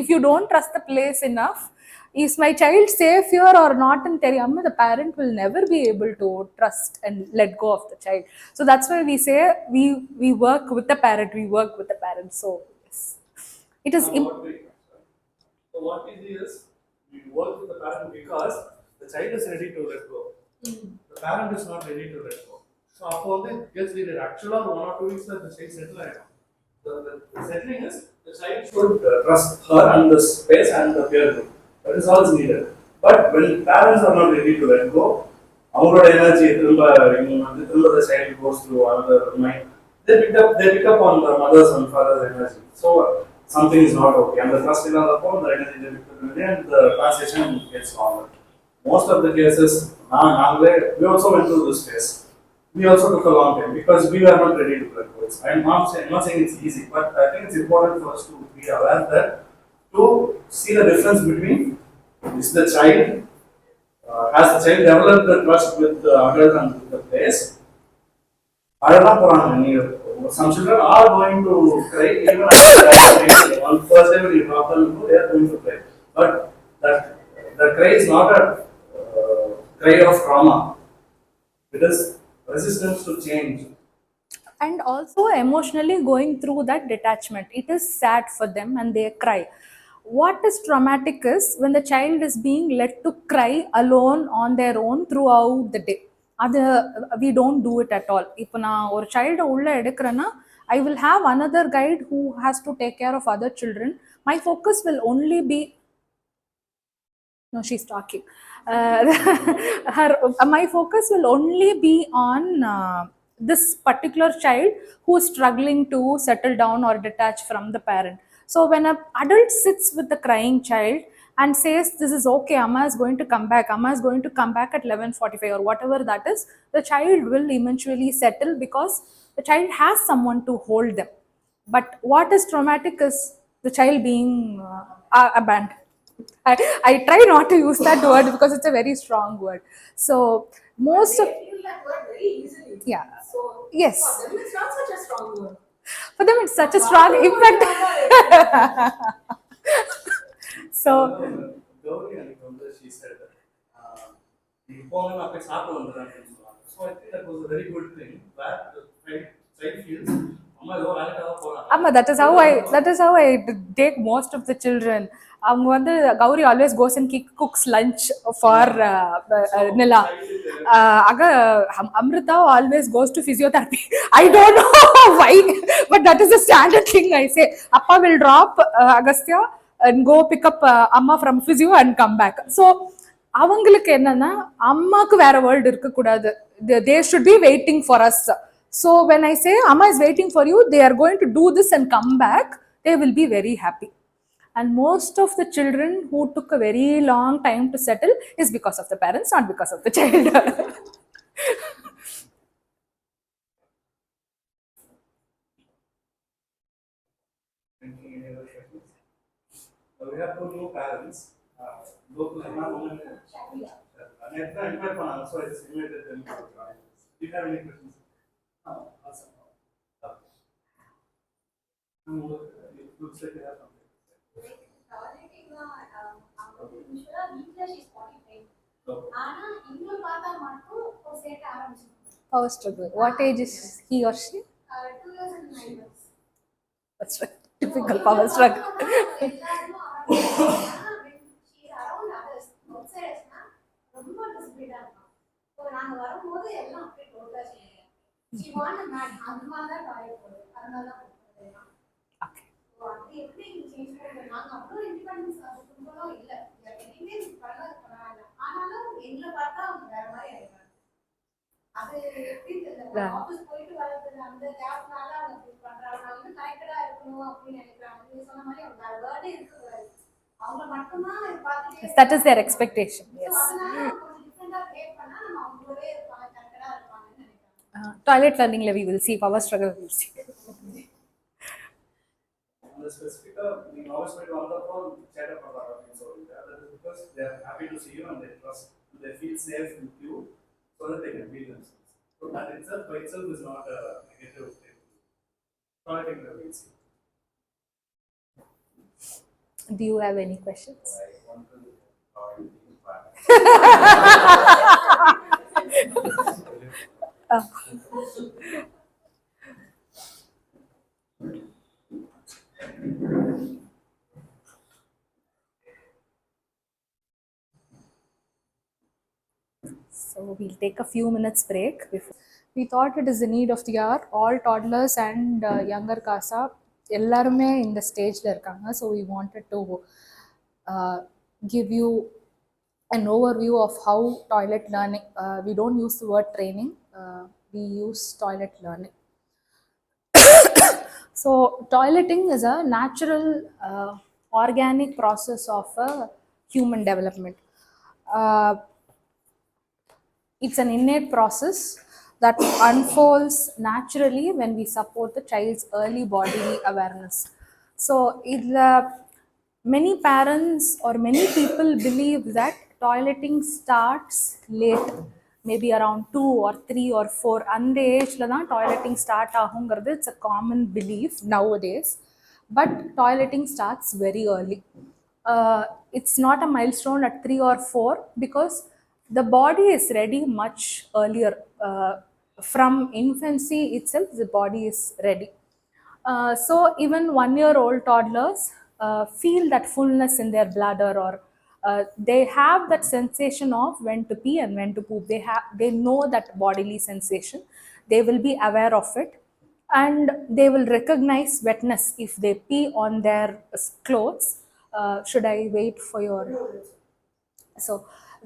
If you don't trust the place enough, is my child safe here or not in தெரியாம, the parent will never be able to trust and let go of the child. So that's why we say we work with the parent, we work with the parent. So yes, it is Now, so what we do is we work with the parent because the child is ready to let go. The parent is not ready to let go. So அப்போ வந்து gets needed. Actually, 1 or 2 weeks the child settle ஆயிடும். The settling is the child should trust her and the space and the peer group. That is all is needed. But when parents are not ready to let go, அவங்களோட energy திரும்ப திரும்ப the child goes through another mind. They pick up on the mother's and father's energy. So something is not okay. And the trust in the phone, the energy they pick up and the transition gets longer. Most of the cases, we also went through this phase. We also took a long time because we were not ready to let go. I'm not saying it's easy, but I think it's important for us to be aware that to see the difference between is the child has the child developed the trust with the adult and with the place. அதெல்லாம் போறாங்க நீங்க some children are going to cry even on first day when you drop them they are going to cry, but that the cry is not a cry of trauma, it is resistance to change. and also emotionally going through that detachment, it is sad for them and they cry. What is traumatic is when the child is being let to cry alone on their own throughout the day. அது we don't do it at all. இப்போ நான் ஒரு சைல்டை உள்ள எடுக்கிறேன்னா, I will have another guide who has to take care of other children. My focus will only be, no, she's talking. My focus will only be on this particular child who is struggling to settle down or detach from the parent. So when an adult sits with the crying child and says, this is okay, Amma is going to come back, Amma is going to come back at 11:45 or whatever that is, the child will eventually settle because the child has someone to hold them. But what is traumatic is the child being abandoned. I try not to use that word because it's a very strong word. So most of, They feel that word very easily. yeah, So yes, for them, it's not such a strong word. for them it's such a strong impact. So Gauri அன்னைக்கு வந்து she said இப்போ வந்து நான் போய் சாப்பிட வந்துடுறேன் அப்படின்னு சொன்னாங்க. So I think that was a very good thing where the child feels அம்மா ஏதோ வேலைக்காக போறாங்க. Amma, that is how I take most of the children. அவங்க வந்து Gowri always goes and cooks lunch for Nila. Aga Amrita always goes to physiotherapy. I don't know why, but that is the standard thing I say. Appa will drop Agastya and go pick up Amma from physio and come back. So அவங்களுக்கு என்னன்னா அம்மாக்கு வேற world இருக்கக்கூடாது, they should be waiting for us. So when I say Amma is waiting for you, they are going to do this and come back, they will be very happy. And most of the children who took a very long time to settle is because of the parents, not because of the child. We have two new parents. Local invite பண்ணாங்க, so I just invited them to join. Do you have any questions? Awesome. It looks like you have something. Power struggle. What age is he or she? 2 years and 9 months. That's right. Typical power struggle. Okay. அது எப்படி தெரியல, office போயிட்டு வரது அந்த கேப்னால அவங்க feel பண்றாங்க. நான் வந்து கனெக்டடா இருக்கணும் அப்படின்னு நினைக்கிறாங்க. நீங்க சொன்ன மாதிரி அவங்க வேற வேர்டே இருக்கக்கூடாது, அவங்க மட்டும்தான் பார்த்துட்டே. That is their expectation. Yes. அதனால கொஞ்சம் டிஃப்ரெண்டா கிரியேட் பண்ணா நம்ம அவங்களோடே இருப்பாங்க, கனெக்டடா இருப்பாங்கன்னு நினைக்கிறாங்க. Toilet learning, we will see. Power struggle, we will see. அந்த அந்த ஸ்பெசிஃபிக்காக நீங்கள் ஆல்வேஸ் போயிட்டு வந்தப்போ சேட்டர் பண்ணுறாங்க அப்படின்னு சொல்லிட்டு அது because they're happy to see you and they trust they feel safe with you so that they can feel themselves. So that itself by itself is not a negative thing. Tolerating the ways. Do you have any questions? I want to So we'll take a few minutes break. We thought it is the need of the hour. All toddlers and younger casa எல்லாருமே இந்த ஸ்டேஜில் இருக்காங்க. So we wanted to give you an overview of how toilet learning, we don't use the word training, we use toilet learning. So toileting is a natural organic process of human development. It's an innate process that unfolds naturally when we support the child's early bodily awareness. So many parents or many people believe that toileting starts late, maybe around 2 or 3 or 4 அந்த ஏஜ்ல தான் toileting start ஆகுங்கிறது. It's a common belief nowadays, but toileting starts very early. It's not a milestone at 3 or 4 because the body is ready much earlier. From infancy itself, the body is ready. So even 1-year-old toddlers feel that fullness in their bladder, or they have that sensation of when to pee and when to poop. They know that bodily sensation. They will be aware of it, and they will recognize wetness if they pee on their clothes. Should I wait for your? So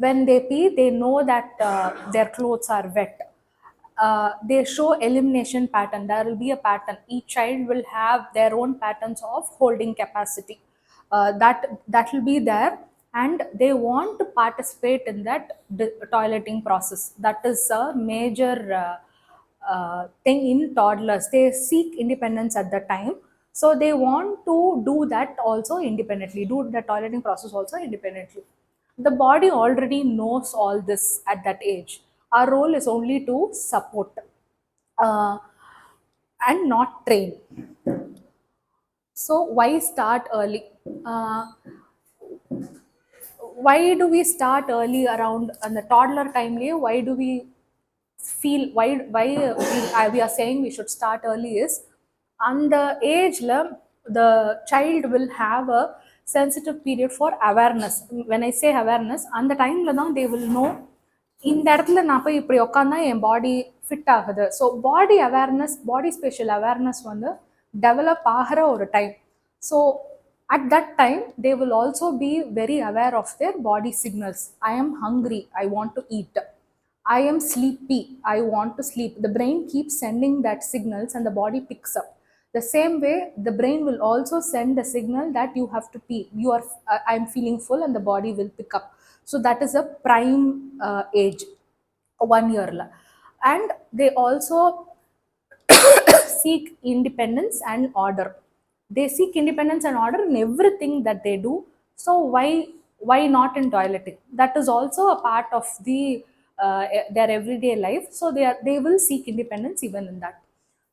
when they pee, they know that their clothes are wet. They show elimination pattern. There will be a pattern. Each child will have their own patterns of holding capacity. That will be there, and they want to participate in that toileting process. That is a major thing in toddlers. They seek independence at the time, so they want to do that also independently, do the toileting process also independently. The body already knows all this at that age. Our role is only to support and not train. So why start early? Why do we start early around on the toddler time? Why do we feel we are saying we should start early is on the age the child will have a sensitive period for awareness. When I say awareness, அந்த டைம்ல தான் they will know இந்த இடத்துல நான் போய் இப்படி உட்காந்தா என் பாடி fit ஆகுது. ஸோ பாடி அவேர்னஸ், பாடி ஸ்பேஷியல் அவேர்னஸ் வந்து டெவலப் ஆகிற ஒரு time. So at that time they will also be very aware of their body signals. I am hungry, I want to eat. I am sleepy, I want to sleep. The brain keeps sending that signals and the body picks up. The same way, the brain will also send a signal that you have to pee. I'm feeling full, and the body will pick up. So that is a prime age, 1 year. And they also seek independence and order. They seek independence and order in everything that they do. So why not in toileting? That is also a part of their everyday life. So they will seek independence even in that.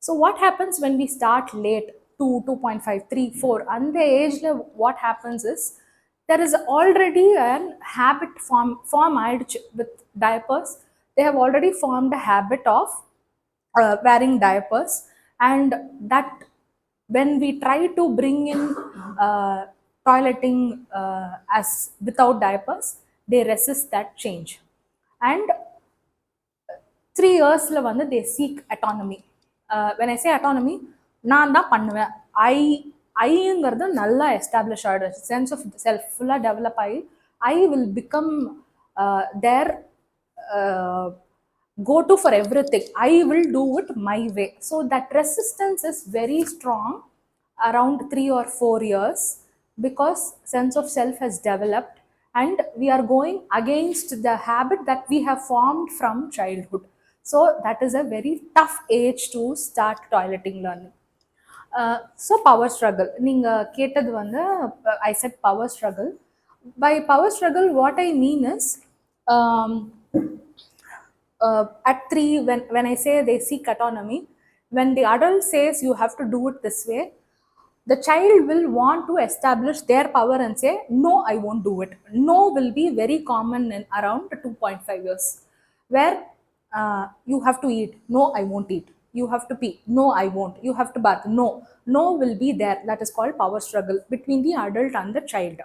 So what happens when we start late, 2, 2.5, 3, 4? And the age, what happens is there is already a habit formed with diapers. They have already formed a habit of wearing diapers, and that when we try to bring in toileting as without diapers, they resist that change. And 3 years வந்து they seek autonomy. When I say autonomy, நான் தான் பண்ணுவேன், ஐங்கிறது நல்லா establish ஆகிடுது. Sense of self ஃபுல்லாக develop ஆகி I will become their go-to for everything. I will do it my way. So that resistance is very strong around 3 or 4 years because sense of self has developed, and we are going against the habit that we have formed from childhood. So that is a very tough age to start toileting learning. So power struggle நீங்கள் கேட்டது வந்து I said power struggle. By power struggle what I mean is at 3 when I say they seek autonomy, when the adult says you have to do it this way, the child will want to establish their power and say no, I won't do it. No will be very common in around 2.5 years, where you have to eat, no, I won't eat. You have to pee, no, I won't. You have to bath, no. No will be there. That is called power struggle between the adult and the child.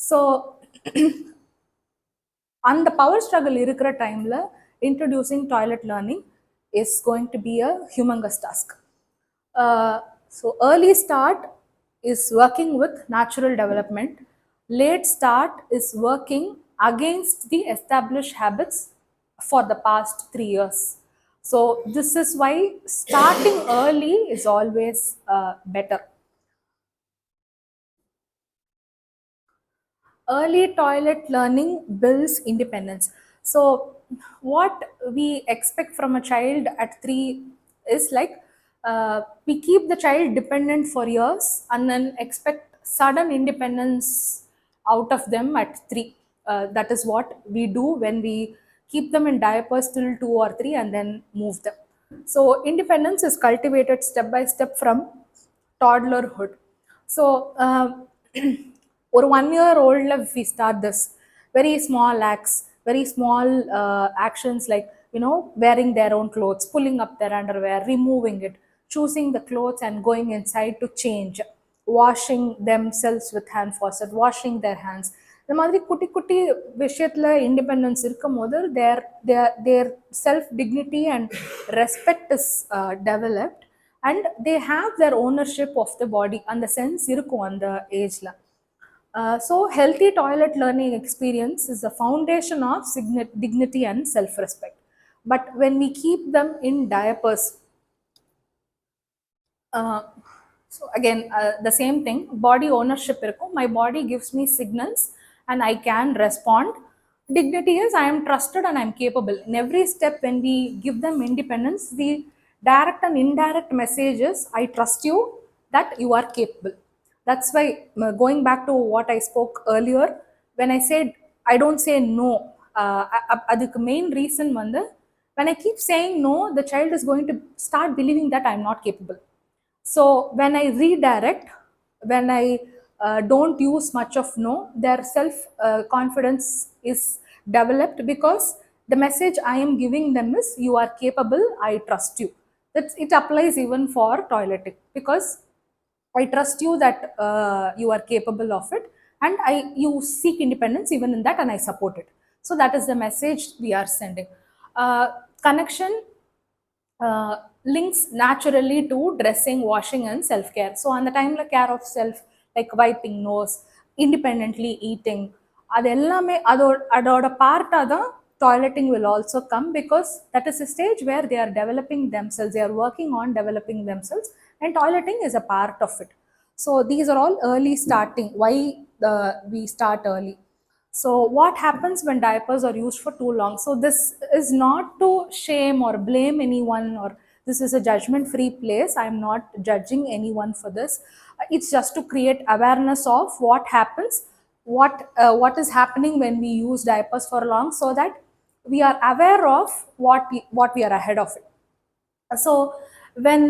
So அந்த power struggle இருக்கிற டைமில் introducing toilet learning is going to be a humongous task. So early start is working with natural development. Late start is working against the establish habits for the past 3 years. So this is why starting early is always better. Early toilet learning builds independence. So what we expect from a child at 3 is like we keep the child dependent for years and then expect sudden independence out of them at 3. That is what we do when we keep them in diapers till 2 or 3 and then move them. So independence is cultivated step by step from toddlerhood. So or 1 year old if we start this very small acts, very small actions like wearing their own clothes, pulling up their underwear, removing it, choosing the clothes and going inside to change, washing themselves with hand faucet, washing their hands. இந்த மாதிரி குட்டி குட்டி விஷயத்துல independence இருக்கும் போது their self dignity and respect is developed and they have their ownership of the body. அந்த sense இருக்கும் அந்த ஏஜ்ல. So healthy toilet learning experience is the foundation of dignity and self-respect. But when we keep them in diapers, so again the same thing, body ownership irukkum. My body gives me signals and I can respond. Dignity is I am trusted and I am capable. In every step when we give them independence, the direct and indirect messages, I trust you, that you are capable. That's why going back to what I spoke earlier, when I said I don't say no, adukku main reason vandu when I keep saying no, the child is going to start believing that I am not capable. So when I redirect, when I don't use much of no, their self confidence is developed because the message I am giving them is you are capable, I trust you. It applies even for toileting because I trust you that you are capable of it and you seek independence even in that and I support it. So that is the message we are sending. Connection links naturally to dressing, washing and self-care. So on the time like care of self, like wiping nose, independently eating, அது எல்லாமே அதோட பார்ட்டாக தான் toileting will also come because that is a stage where they are developing themselves, they are working on developing themselves and toileting is a part of it. So these are all early starting, why we start early. So what happens when diapers are used for too long? So this is not to shame or blame anyone, or this is a judgment free place. I am not judging anyone for this. It's just to create awareness of what happens, what is happening when we use diapers for long, so that we are aware of what we are ahead of it. So when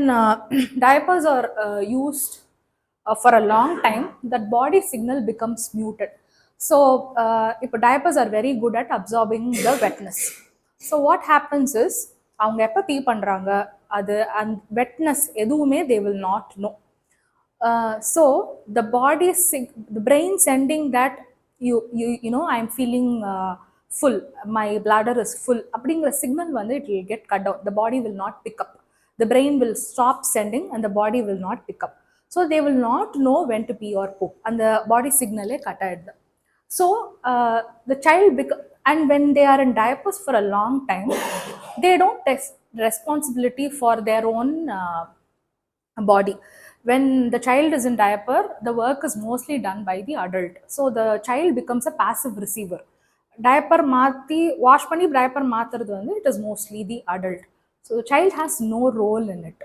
diapers are used for a long time, that body signal becomes muted. So if diapers are very good at absorbing the wetness, so what happens is அவங்க எப்போ பீ பண்ணுறாங்க அது அந்த wetness எதுவுமே they will not know. So the body the brain sending that you know I am feeling full, my bladder is full அப்படிங்கிற signal வந்து it will get cut down. The body will not pick up, the brain will stop sending and the body will not pick up. So they will not know when to pee or poop and the body signal cut ஆயிடுது. So the child and when they are in diapers for a long time, they don't take responsibility for their own body. When the child is in diaper, the work is mostly done by the adult. So the child becomes a passive receiver. Diaper மாத்தி wash பண்ணி diaper மாத்துறது வந்து it is mostly the adult. So the child has no role in it.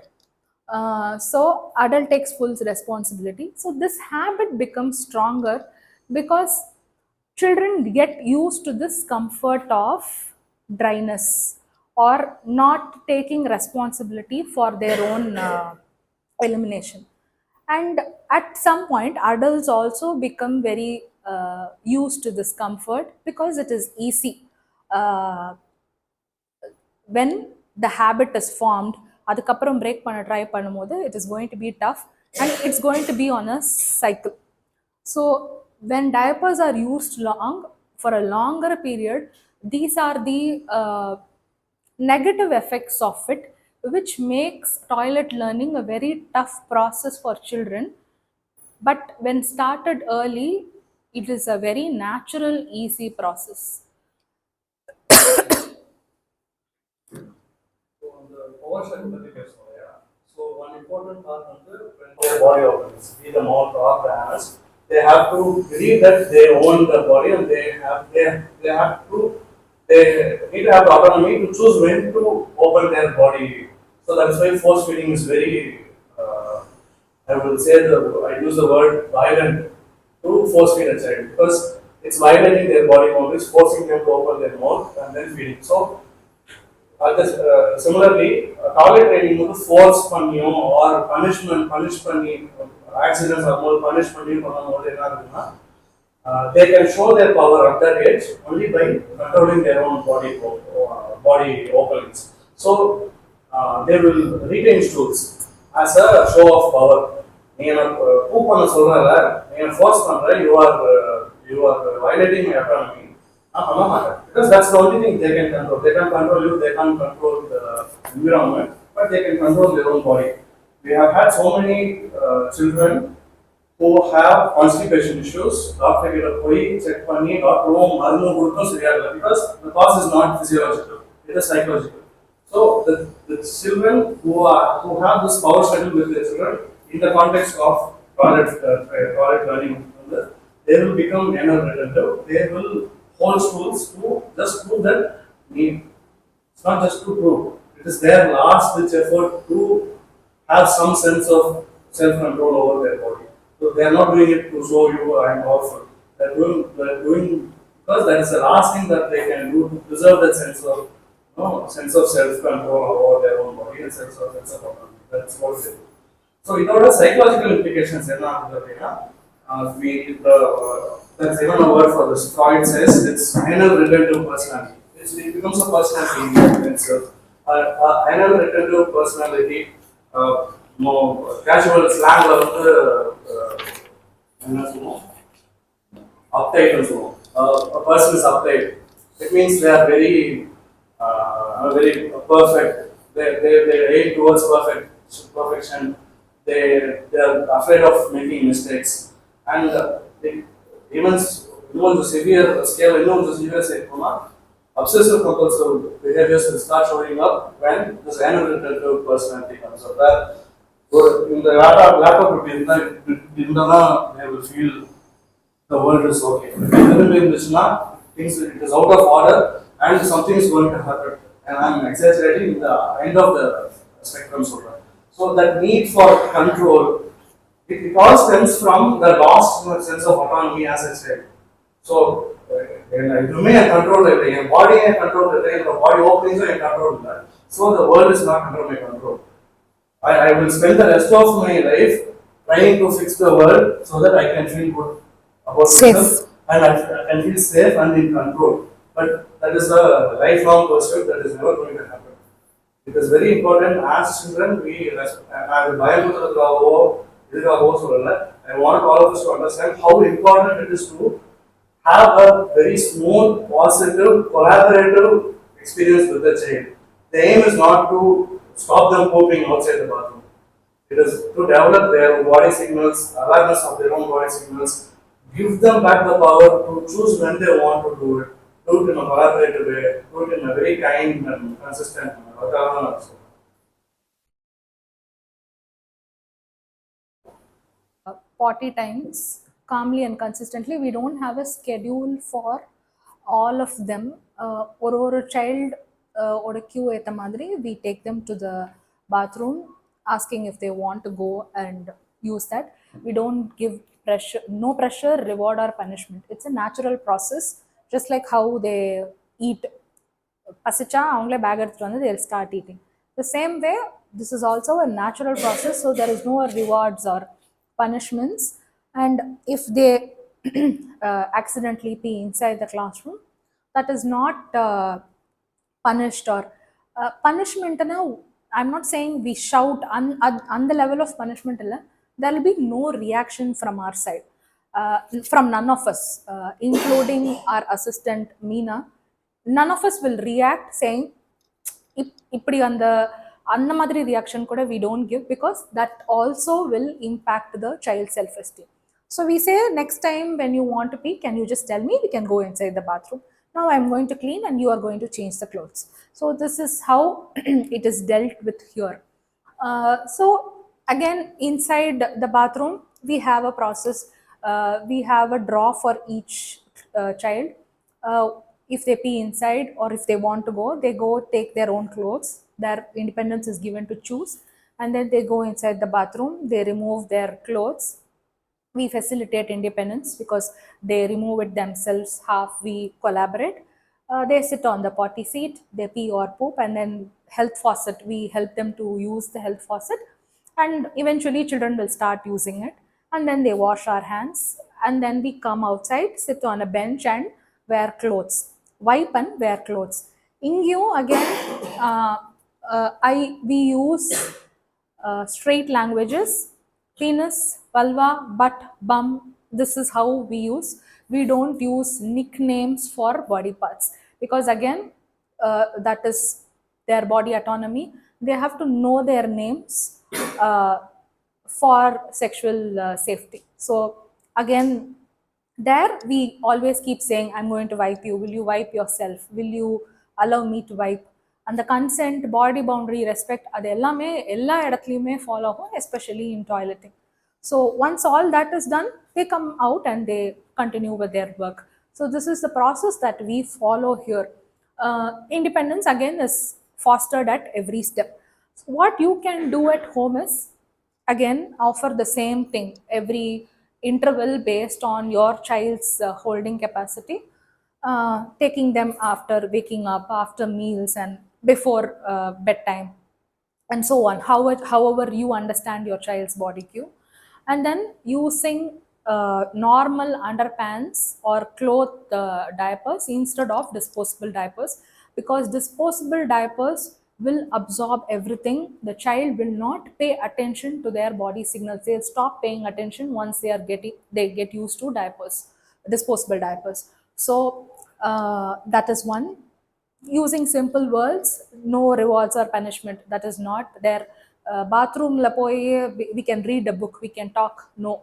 So adult takes full responsibility. So this habit becomes stronger because children get used to this comfort of dryness or not taking responsibility for their own elimination. And at some point, adults also become very used to this comfort because it is easy. Uh, when the habit is formed, அதுக்கப்புறம் break பண்ண try பண்ணும்போது it is going to be tough and it's going to be on a cycle. So when diapers are used long for a longer period, these are the negative effects of it, which makes toilet learning a very tough process for children. But when started early, it is a very natural, easy process. So on the power sharing பத்தி பேசணும் இல்லையா? So one important part வந்து when their body opens, be the mouth or the hands, they have to believe that they own the body and they have to they need to have the autonomy to choose when to open their body. So that's why force feeding is very I will say I use the word violent to force feed a child because it's violating their body boundaries, forcing them to open their mouth and then feeding. So similarly, toilet training வந்து force பண்ணியும் R punish பண்ணி accidents ஆகும்போது punish பண்ணி பண்ணும்போது என்ன ஆகுதுன்னா they can show their power at that age only by controlling their own body openings. So they will retain stools as a show of power. நீங்க பூ பண்ண சொல்றல, நீங்க ஃபோர்ஸ் பண்ற, you are violating my autonomy. Because that's the only thing they can control. They can control you, they can't control the environment, but they can control their own body. We have had so many children who have constipation issues. Doctor கிட்ட போய் check பண்ணி டாக்டரும் மருந்து கொடுத்தும் சரியாகல because the cause is not physiological, it is psychological. So the children who have this power struggle with their children in the context of toilet learning, they will become anal retentive. They will hold schools to just prove that it's not just to prove, it is their last ditch effort to have some sense of self-control over their body. So they are not doing it to show you I am powerful. They're doing because that is the last thing that they can do to preserve that sense of sense of self-control over their own body and sense of autonomy. That's what they do. So without the psychological implications, that's even a word for this. Freud says it's anal retentive personality. It becomes a personality in itself. Anal retentive personality, casual slang வந்து என்ன சொல்லுவோம், uptight னு சொல்லுவோம். A person is uptight. It means they are very perfect. They aim towards perfection. They are afraid of making mistakes, and even the severe scale, severe side, obsessive compulsive behaviors will start showing up when this anal retentive personality comes up. That in the laptop routine, they will feel the world is okay. Things it is out of order and something is going to happen. And I'm exaggerating in the end of the spectrum. So that need for control, it all stems from the lost sense of autonomy as I said. So, you may control everything, your body can control everything, your body openings are control that. So the world is not under my control. I will spend the rest of my life trying to fix the world so that I can feel good about myself and I can feel safe and in control. But that is a lifelong pursuit that is never going to happen. It is very important as children I want all of us to understand how important it is to have a very smooth, positive, collaborative experience with the child. The aim is not to stop them pooping outside the bathroom. It is to develop their body signals, awareness of their own body signals, give them back the power to choose when they want to do it in a collaborative way, do it in a very kind and consistent manner. Potty times calmly and consistently. We don't have a schedule for all of them. ஒரு child ஓட queue ஏத்த மாதிரி we take them to the bathroom asking if they want to go and use that. We don't give pressure, no pressure, reward or punishment. It's a natural process, just like how they eat. பசிச்சா அவங்களே back எடுத்துட்டு வந்து they'll start eating. The same way, this is also a natural process, so there is no rewards or punishments. And if they accidentally pee inside the classroom, that is not punished or punishment. Now, I'm not saying we shout on the level of punishment. There will be no reaction from our side, from none of us, including our assistant Meena. None of us will react saying இப்படி அந்த அந்த மாதிரி reaction கூட we don't give, because that also will impact the child self esteem. So we say, next time when you want to pee, can you just tell me, we can go inside the bathroom. Now I'm going to clean and you are going to change the clothes. So this is how it is dealt with here. So again, inside the bathroom we have a process. We have a drawer for each child. If they pee inside or if they want to go, they go take their own clothes. Their independence is given to choose, and then they go inside the bathroom. They remove their clothes. We facilitate independence because they remove it themselves. Half we collaborate. They sit on the potty seat. They pee or poop, and then health faucet. We help them to use the health faucet, and eventually children will start using it. And then they wash our hands, and then we come outside, sit on a bench, and wear clothes. Wipe and wear clothes. Ingyu again, we use straight languages. Penis, vulva, butt, bum. This is how we use. We don't use nicknames for body parts, because again, that is their body autonomy. They have to know their names for sexual safety. So again, there we always keep saying, I'm going to wipe you, will you wipe yourself, will you allow me to wipe. And the consent, body boundary, respect, அது எல்லாமே எல்லா இடத்துலையுமே follow ஆகும், especially in toileting. So once all that is done, they come out and they continue with their work. So this is the process that we follow here. Independence again is fostered at every step. So what you can do at home is, again, offer the same thing every interval based on your child's holding capacity, taking them after waking up, after meals, and before bedtime, and so on, however you understand your child's body cue. And then using normal underpants or cloth diapers instead of disposable diapers, because disposable diapers will absorb everything. The child will not pay attention to their body signals. They'll stop paying attention once they get used to diapers, disposable diapers. So that is one. Using simple words, no rewards or punishment, that is not there. Bathroom la poi we can read a book, we can talk. No,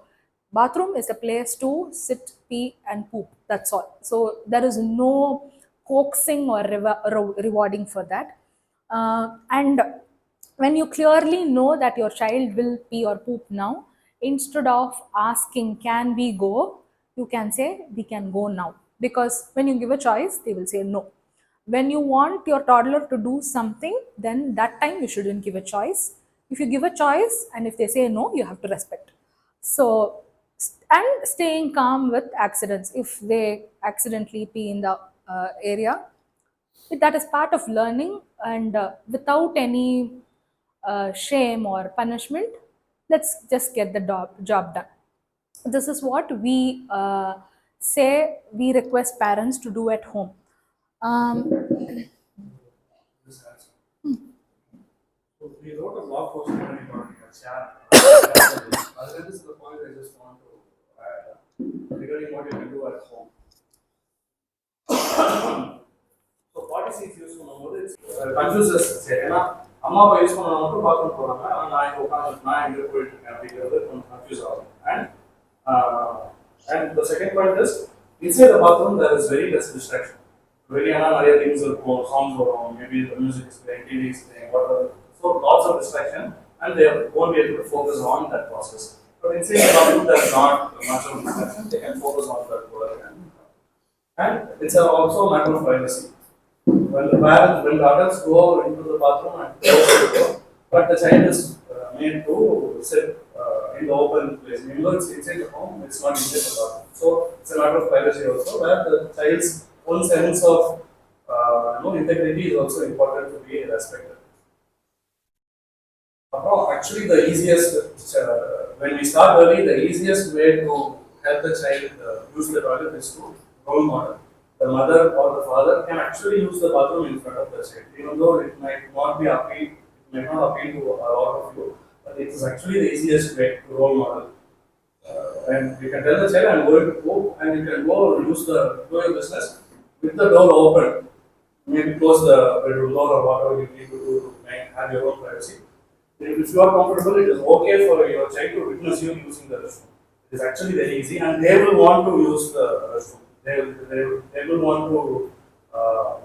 bathroom is a place to sit, pee and poop, that's all. So there is no coaxing or rewarding for that. And when you clearly know that your child will pee or poop now, instead of asking can we go, you can say we can go now, because when you give a choice, they will say no. When you want your toddler to do something, then that time you shouldn't give a choice. If you give a choice and if they say no, you have to respect. So, and staying calm with accidents. If they accidentally pee in the area, that is part of learning, and without any shame or punishment, let's just get the job done. This is what we say we request parents to do at home. This answer. So we wrote a blog post on chat. This is the point I just want to add regarding what you can do at home. So body seats use பண்ணும்போது confuses சரி, ஏன்னா அம்மா அப்பா use பண்ண மட்டும் bathroom போறாங்க, ஆனால் நான் இங்கே உட்காந்து நான் இங்கே போயிட்டு இருக்கேன் அப்படிங்கிறது கொஞ்சம் கன்ஃபியூஸ் ஆகும். And the second point is, inside the bathroom there is very less distraction. வெளியான நிறைய திங்ஸ் இருக்கும், சாங்ஸ் வரும், maybe the music is playing, TV is playing, whatever. So lots of distraction, and they won't be able to focus on that process. But inside the bathroom there is not much of distraction. They can focus on that work, and it's also a matter of privacy. When the adults go into the bathroom and close the door, but the child is made to sit in the open place. Even though it's inside the home, it's not inside the bathroom. So it's a matter of privacy also, where the child's own sense of integrity is also important to be respected. Actually, the easiest, when we start early, the easiest way to help the child use the toilet is to role model. The mother or the father can actually use the bathroom in front of the child, even though it might not be appeal, it may not appeal to a lot of you, but it is actually the easiest way to role model. And you can tell the child, I'm going to go, and you can go use the do your business with the door open. Maybe close the bedroom door or whatever you need to do to have your own privacy. If you are comfortable, it is okay for your child to witness you using the restroom. It is actually very easy, and they will want to use the restroom. They will want to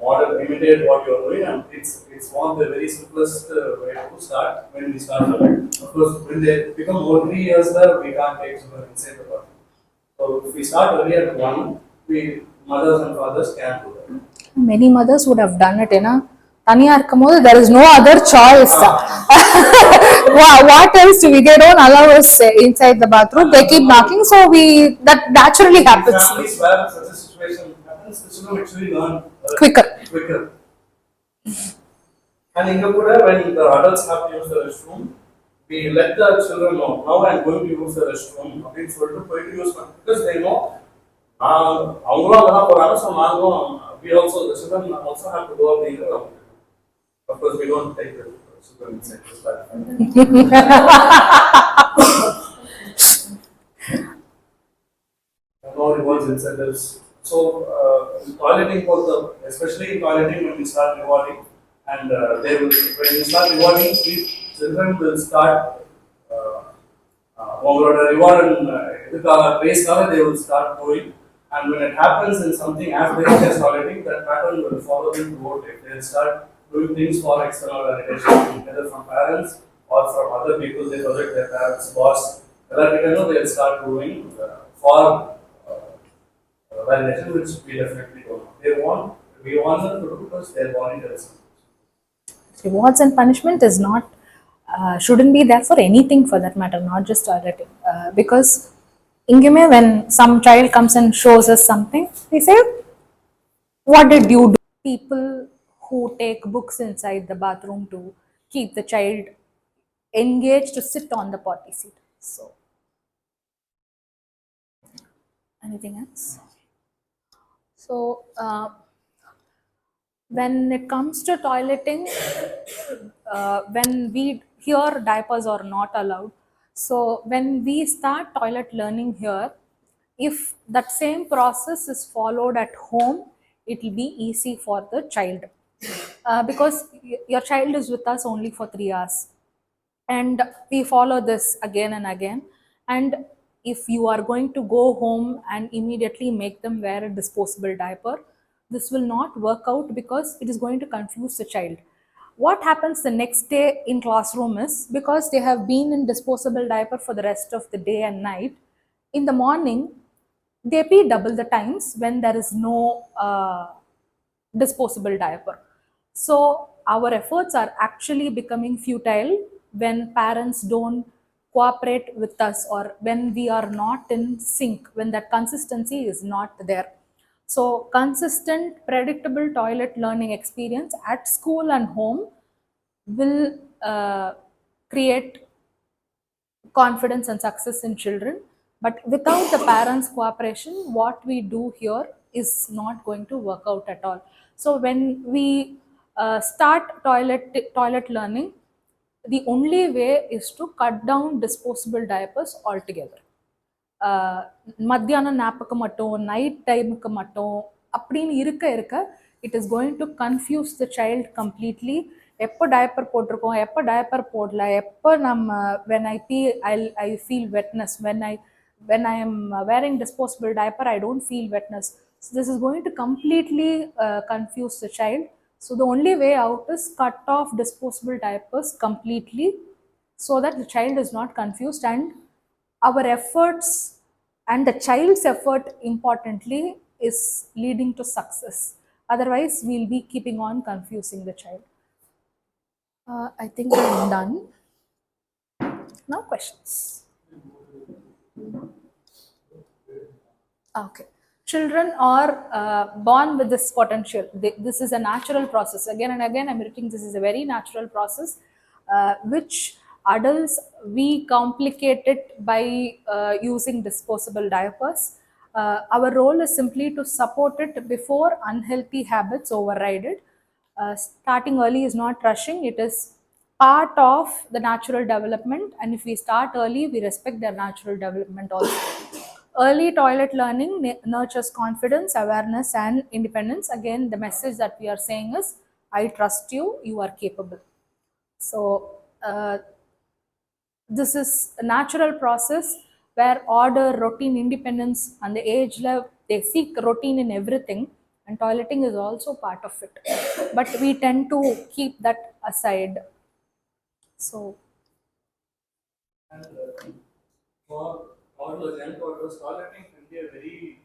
model, imitate what you are doing, and it's one of the very simplest way to start when we start learning. Of course, when they become more 3 years there, we can't take children inside the bathroom. So if we start early at 1, we mothers and fathers can do that. Many mothers would have done it, தனியா இருக்கும்போது there is no other choice. What else do we? They don't allow us inside the bathroom. They keep knocking, so that naturally happens. Families where such a situation happens, the children actually learn Quicker. And in Kuda, when the adults have to use the restroom, we let the children know, now I'm going to use the restroom, because they know, we also, the children also have to go up the other. Of course, we don't take the children inside this platform. No rewards, incentives. So, toileting for the, especially toileting when we start rewarding, and they will, when you start rewarding, children will start reward and praise they will start doing. And when it happens in something as big as toileting, that pattern will follow them throughout it. They will start doing things for external validation, either from parents or from other people. They project their parents, boss. They will start doing for validation, which we definitely don't. We want them to do because they're volunteers. Rewards and punishment is not, shouldn't be there for anything for that matter, not just toileting. Because when some child comes and shows us something, we say, what did you do? People who take books inside the bathroom to keep the child engaged to sit on the potty seat. So, anything else? So, when it comes to toileting, when we here diapers are not allowed. So when we start toilet learning here, if that same process is followed at home, it will be easy for the child, because your child is with us only for 3 hours, and we follow this again and again. And if you are going to go home and immediately make them wear a disposable diaper, this will not work out, because it is going to confuse the child. What happens the next day in classroom is, because they have been in disposable diaper for the rest of the day and night, in the morning they pee double the times when there is no disposable diaper. So our efforts are actually becoming futile when parents don't cooperate with us, or when we are not in sync, when that consistency is not there. So consistent, predictable toilet learning experience at school and home will create confidence and success in children. But without the parents' cooperation, what we do here is not going to work out at all. So when we start toilet learning, the only way is to cut down disposable diapers altogether. மத்தியானம் நாப்புக்கு மட்டும், night டைமுக்கு மட்டும் அப்படின்னு இருக்க இருக்க it is going to confuse the child completely. எப்போ diaper போட்டிருக்கோம், எப்போ டயப்பர் போடல, எப்போ நம்ம when I be I feel wetness, when I am wearing disposable diaper I don't feel wetness. So this is going to completely confuse the child. So the only way out is cut off disposable diapers completely, so that the child is not confused, and our efforts and the child's effort importantly is leading to success. Otherwise we'll be keeping on confusing the child. I think I'm done. Now questions. Okay. Children are born with this potential. This is a natural process. Again and again, I'm repeating this is a very natural process, which adults we complicate it by using disposable diapers. Our role is simply to support it before unhealthy habits override it. Starting early is not rushing, it is part of the natural development, and if we start early, we respect their natural development also. Early toilet learning nurtures confidence, awareness, and independence. Again, the message that we are saying is I trust you, you are capable. So, this is a natural process where order, routine, independence, and the age level they seek routine in everything, and toileting is also part of it. But we tend to keep that aside. So, And for toddlers, young toddlers, toileting can be a very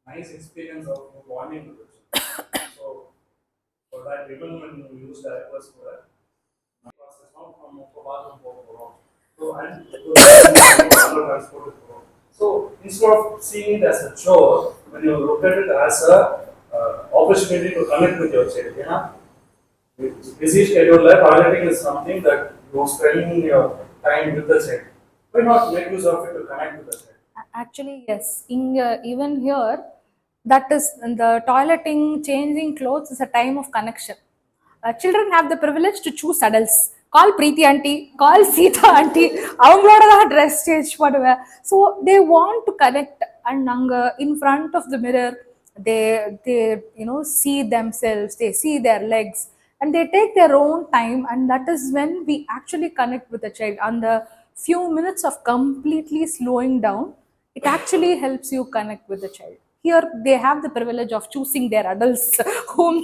nice experience of bonding with the children. So for that, even when you use diapers for that, process now from bathroom for so and other transport is for. So instead of seeing it as a chore, when you look at it as a opportunity to connect with your child, busy schedule, like toileting is something that you spend your time with the child. Why not make use of it to connect with the child? actually, yes, even here, that is the toileting, changing clothes is a time of connection. Children have the privilege to choose adults. Call Preeti auntie, call Sita auntie, அவங்களோட தான் dress change பண்ணுவேன். So they want to connect and அங்கே in front of the mirror they see themselves, they see their legs, and they take their own time, and that is when we actually connect with the child. And the few minutes of completely slowing down, it actually helps you connect with the child. Here they have the privilege of choosing their adults whom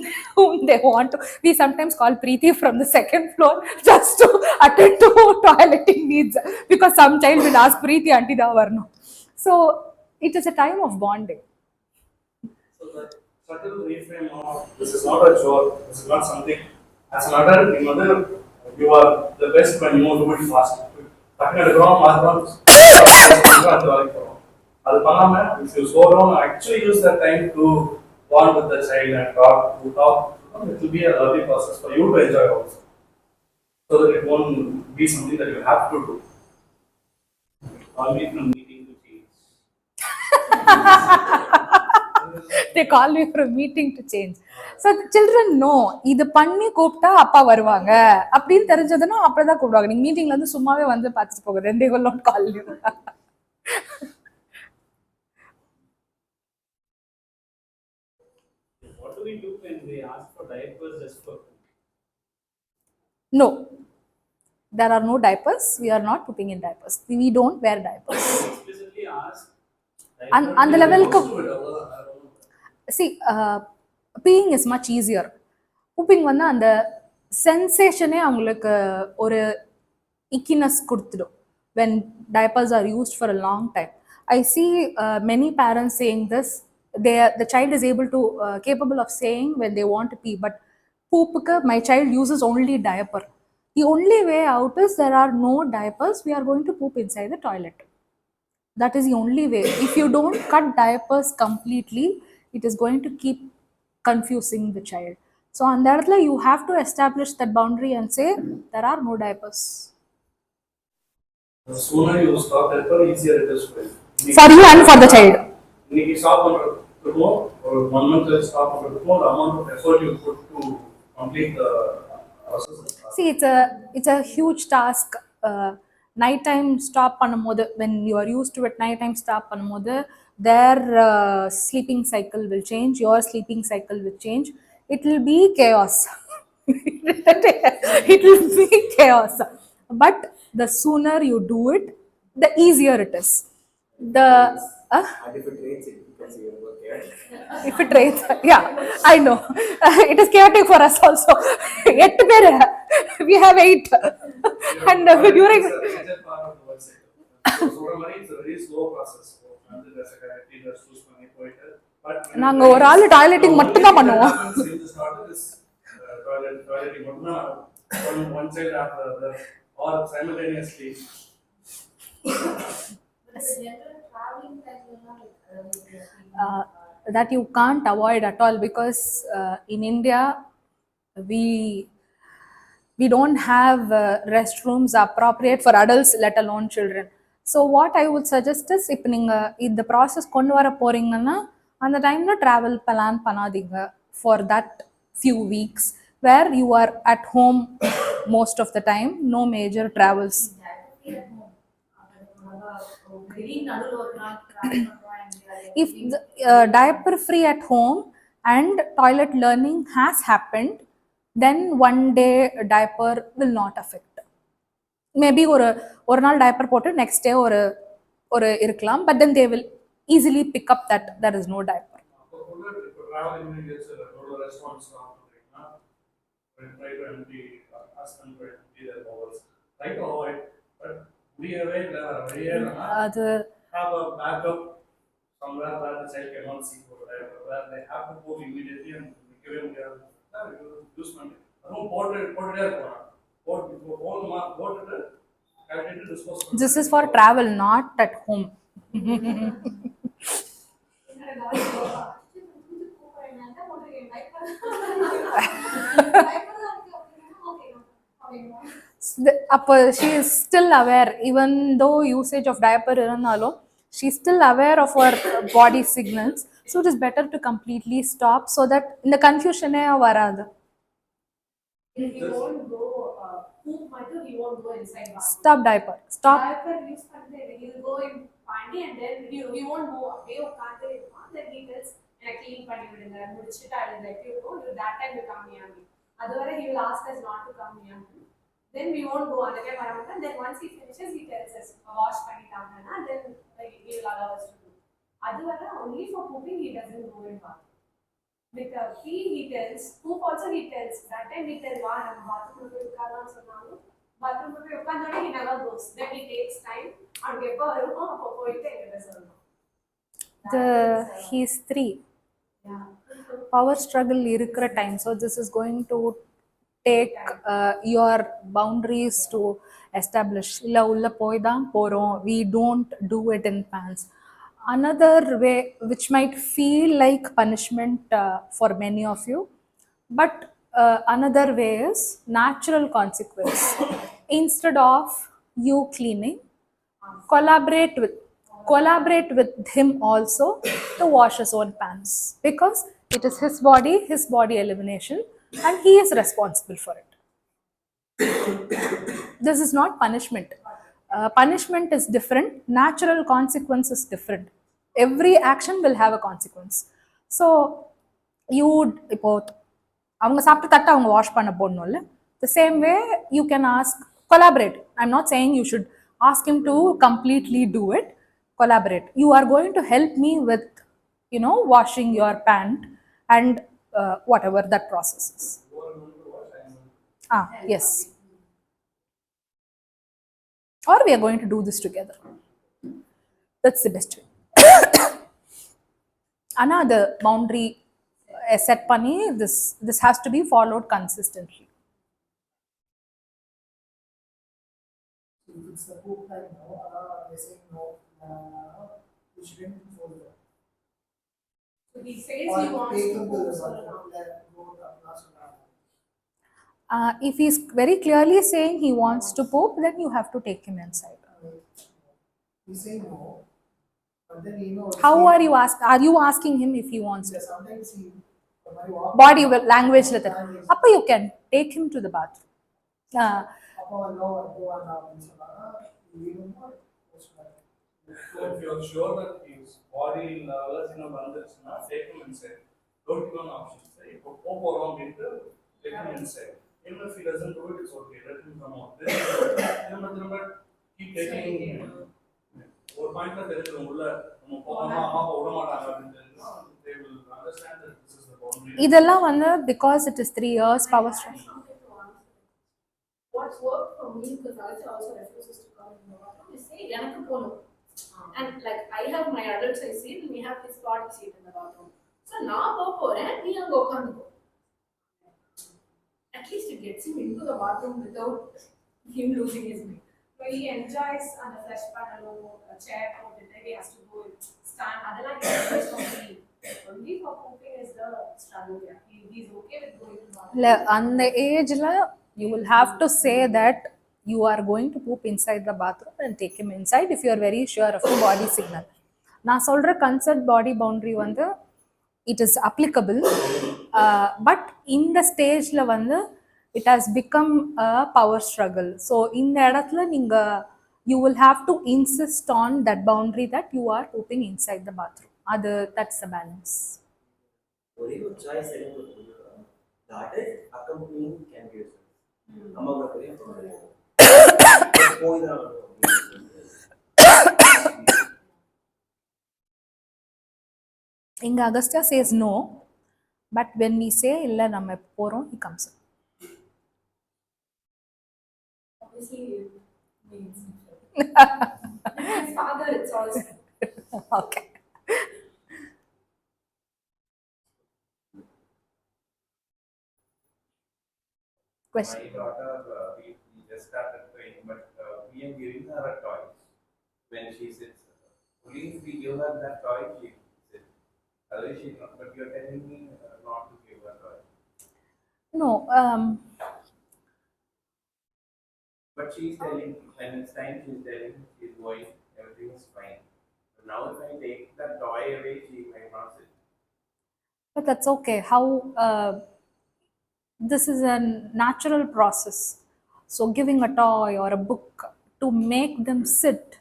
they want to. We sometimes call Preeti from the second floor just to attend to toileting needs, because some child will ask Preeti auntie da varno. So it is a time of bonding. So the subtle reframe of this is not a chore, this is not something. As an adult, you are the best when you do it fast. டக்குனு எடுக்கிறோம் மாறுறோம் அது பண்ணாம if you slow down actually use that time to bond with the child and talk it will be a lovely process for you to enjoy also, so that it won't be something that you have to do. Call me from meeting to change. They call me for a meeting to change. So the children know இது பண்ணி கூப்பிட்டா அப்பா வருவாங்க அப்படின்னு தெரிஞ்சதுன்னா அப்படிதான் கூப்பிடுவாங்க. நீங்க மீட்டிங்ல இருந்து சும்மாவே வந்து பார்த்துட்டு போக ரெண்டே will not call you. What do we do when they ask for diapers just for No, there are no diapers. We are not putting in diapers. We don't wear diapers. explicitly ask அந்த லெவலுக்கு see peeing is much easier. Pooping வந்து அந்த சென்சேஷனே அவங்களுக்கு ஒரு ickiness கொடுத்துடும் when diapers are used for a long time. I see many parents saying this. The child is able to capable of saying when they want to pee, but poopக்கு my child uses only diaper. The only way out is there are no diapers. We are going to poop inside the toilet. That is the only way. If you don't cut diapers completely, it is going to keep confusing the child. So on that level, you have to establish that boundary and say there are no diapers. the sooner you stop diaper easier it is for you. For you and for the child. இன்னைக்கு stop பண்றதுக்கும் ஒரு 1 month stop பண்றதுக்கும் the amount of effort you put to complete the process. See, it's a huge task. Nighttime stop பண்ணும்போது, when you are used to it, nighttime stop பண்ணும்போது, their sleeping cycle will change, your sleeping cycle will change. It will be chaos. It will be chaos. But the sooner you do it, the easier it is. The And if it rains, it becomes even more chaotic. if it rains, yeah, I know. It is chaotic for us also. 8 பேர், we have 8. And during It's a major part of the work cycle. So it's a very slow process. Choose பண்ணி போயிட்டு but நாங்க ஒரு ஆளு toileting மட்டும் தான் பண்ணுவோம். in the start is toileting மட்டும் தான் one child after the other or simultaneously But the general traveling time will not like we are speaking uh, that you can't avoid at all, because in India we we don't have restrooms appropriate for adults, let alone children. So what I would suggest is, இப்போ நீங்கள் இந்த process கொண்டு வர போறீங்கன்னா அந்த டைமில் travel plan பண்ணாதீங்க for that few weeks where you are at home most of the time, no major travels. at home. Very நடுவுல ஒரு நாள் travel பண்றோம் and we are If the, diaper free at home and toilet learning has happened, then one day diaper will not affect. Maybe ஒரு நாள் diaper போட்டு next day ஒரு இருக்கலாம், but then they will easily pick up that there is no diaper. இப்போ travelling மீடியட்ஸ் ஒரு ரெஸ்பான்ஸ்லாம் பண்ணுறீங்கன்னா try to empty husband try to empty their powers try to avoid but முடியவே இல்லை வெளியே அது have a backup somewhere where the child cannot see for diaper, where they have to go immediately and நிற்கவே முடியாது use பண்ணி அதுவும் போட்டுட்டே இருக்கலாம் போட்டுட்டு கட்டிட்டு டிஸ்போஸ் பண்ணி. this is for travel, not at home. அப்போ she is still aware, even though usage of diaper இருந்தாலும் she is still aware of her body signals, so it is better to completely stop so that இந்த கன்ஃபியூஷனே வராது. He won't go poop மட்டும் he won't go inside bathroom. Stop diaper, stop. Diaper use பண்ணிட்டு he will go in panty and then he won't go அப்படியே உட்கார்ந்து இருப்பான். Then he tells எனக்கு clean பண்ணி விடுங்க முடிச்சிட்டு I will let you go. You that time you come near me. அதுவரை he will ask us not to come near him. Then we won't go அந்த time வர மாட்டோம். Then once he finishes he tells us wash பண்ணிட்டாங்கன்னா then like he will allow us to do. அதுவரை only for pooping he doesn't go in bathroom. With a pee he tells, poop also he tells. That time he tells வா நம்ம பாத்ரூம்ல போய் உட்காரலாம் சொன்னாலும் பாத்ரூம்ல போய் உட்கார்ந்தோடனே he never goes. Then he takes time அவனுக்கு எப்போ வருமோ அப்போ போயிட்டு எங்கிட்ட சொல்லணும். He is 3. Yeah. Power struggle இருக்கிற time, so this is going to take your boundaries to establish. இல்ல உள்ள போய் தான் போறோம், we don't do it in pants. Another way which might feel like punishment for many of you, but another way is natural consequence. Instead of you cleaning, collaborate with him also to wash his own pants, because it is his body elimination, and he is responsible for it. This is not punishment. Punishment is different, natural consequence is different. Every action will have a consequence. So you இப்போ அவங்க சாப்பிட்ட தட்டை அவங்க wash பண்ண போடணும்ல, the same way you can ask, collaborate. I'm not saying you should ask him to completely do it. Collaborate. You are going to help me with washing your pant and whatever that process is. Yes, or we are going to do this together. That's the best way. Another boundary set பண்ணி this has to be followed consistently. If it's the poop time, no, they say no, you shouldn't force them. So he says Or he wants take to him to poop the so bathroom, let go to the classroom. If he's very clearly saying he wants to poop, then you have to take him inside. He's saying no, but then you know. How are you asking him if he wants to? Sometimes he. Body language with it. Appa you can take him to the bathroom. Appa no, go on now. So if you are sure that his body levels வந்துச்சுன்னா take him inside. Don't give an option. இப்போ போறோம் அப்படின்ட்டு take him inside. Even if he doesn't do it, it's okay. Let him come out. திரும்ப keep taking him. ஒரு பாயிண்ட்ல தெரிஞ்சிடும் உள்ள நம்ம போகாம அம்மா விட மாட்டாங்க அப்படின்னு தெரிஞ்சா they will understand that this is the boundary. இதெல்லாம் because it is 3 years power struggle. What's worked for me, because also refuses to come in the bathroom, is say எனக்கு போணும். And like I have my adult size seat and we have this body seat in the bathroom. So நான் போறேன், நீ அங்க உட்கார்ந்துக்கோ. At least it gets him into the bathroom without him losing his mind. So he enjoys on the flesh panel, a chair or the day he has to go stand. Other he enjoys completely. Only for pooping is the struggle. Yeah. He's okay with going to the bathroom. On the age you will have to say that you are going to poop inside the bathroom and take him inside if you are very sure of the body signal. நான் சொல்ற concert பாடி boundary வந்து it is applicable but இந்த ஸ்டேஜில் வந்து it has become a power struggle. So இந்த இடத்துல நீங்கள் you will have to insist on that boundary that you are pooping inside the bathroom. அது தட்ஸ் த பேலன்ஸ். ஒரே ஒரு சாய்ஸ் எனக்கு daughter accompanying can be used. அம்மா கூட போய் தான் இங்க Agastya says no, but when we say இல்ல நம்ம போறோம் he comes in. Obviously, means his father. It's also Okay. Question. My daughter, we just started training, but we are giving her a toy when she sits. Only if we give her that toy, she sits. Otherwise, she not. But you're telling me not to give her toy. No, But she's telling, and it's time she's telling, she's going, everything is fine. But now if I take that toy away, she might not sit. but that's okay. How this is a natural process. So giving a toy or a book to make them sit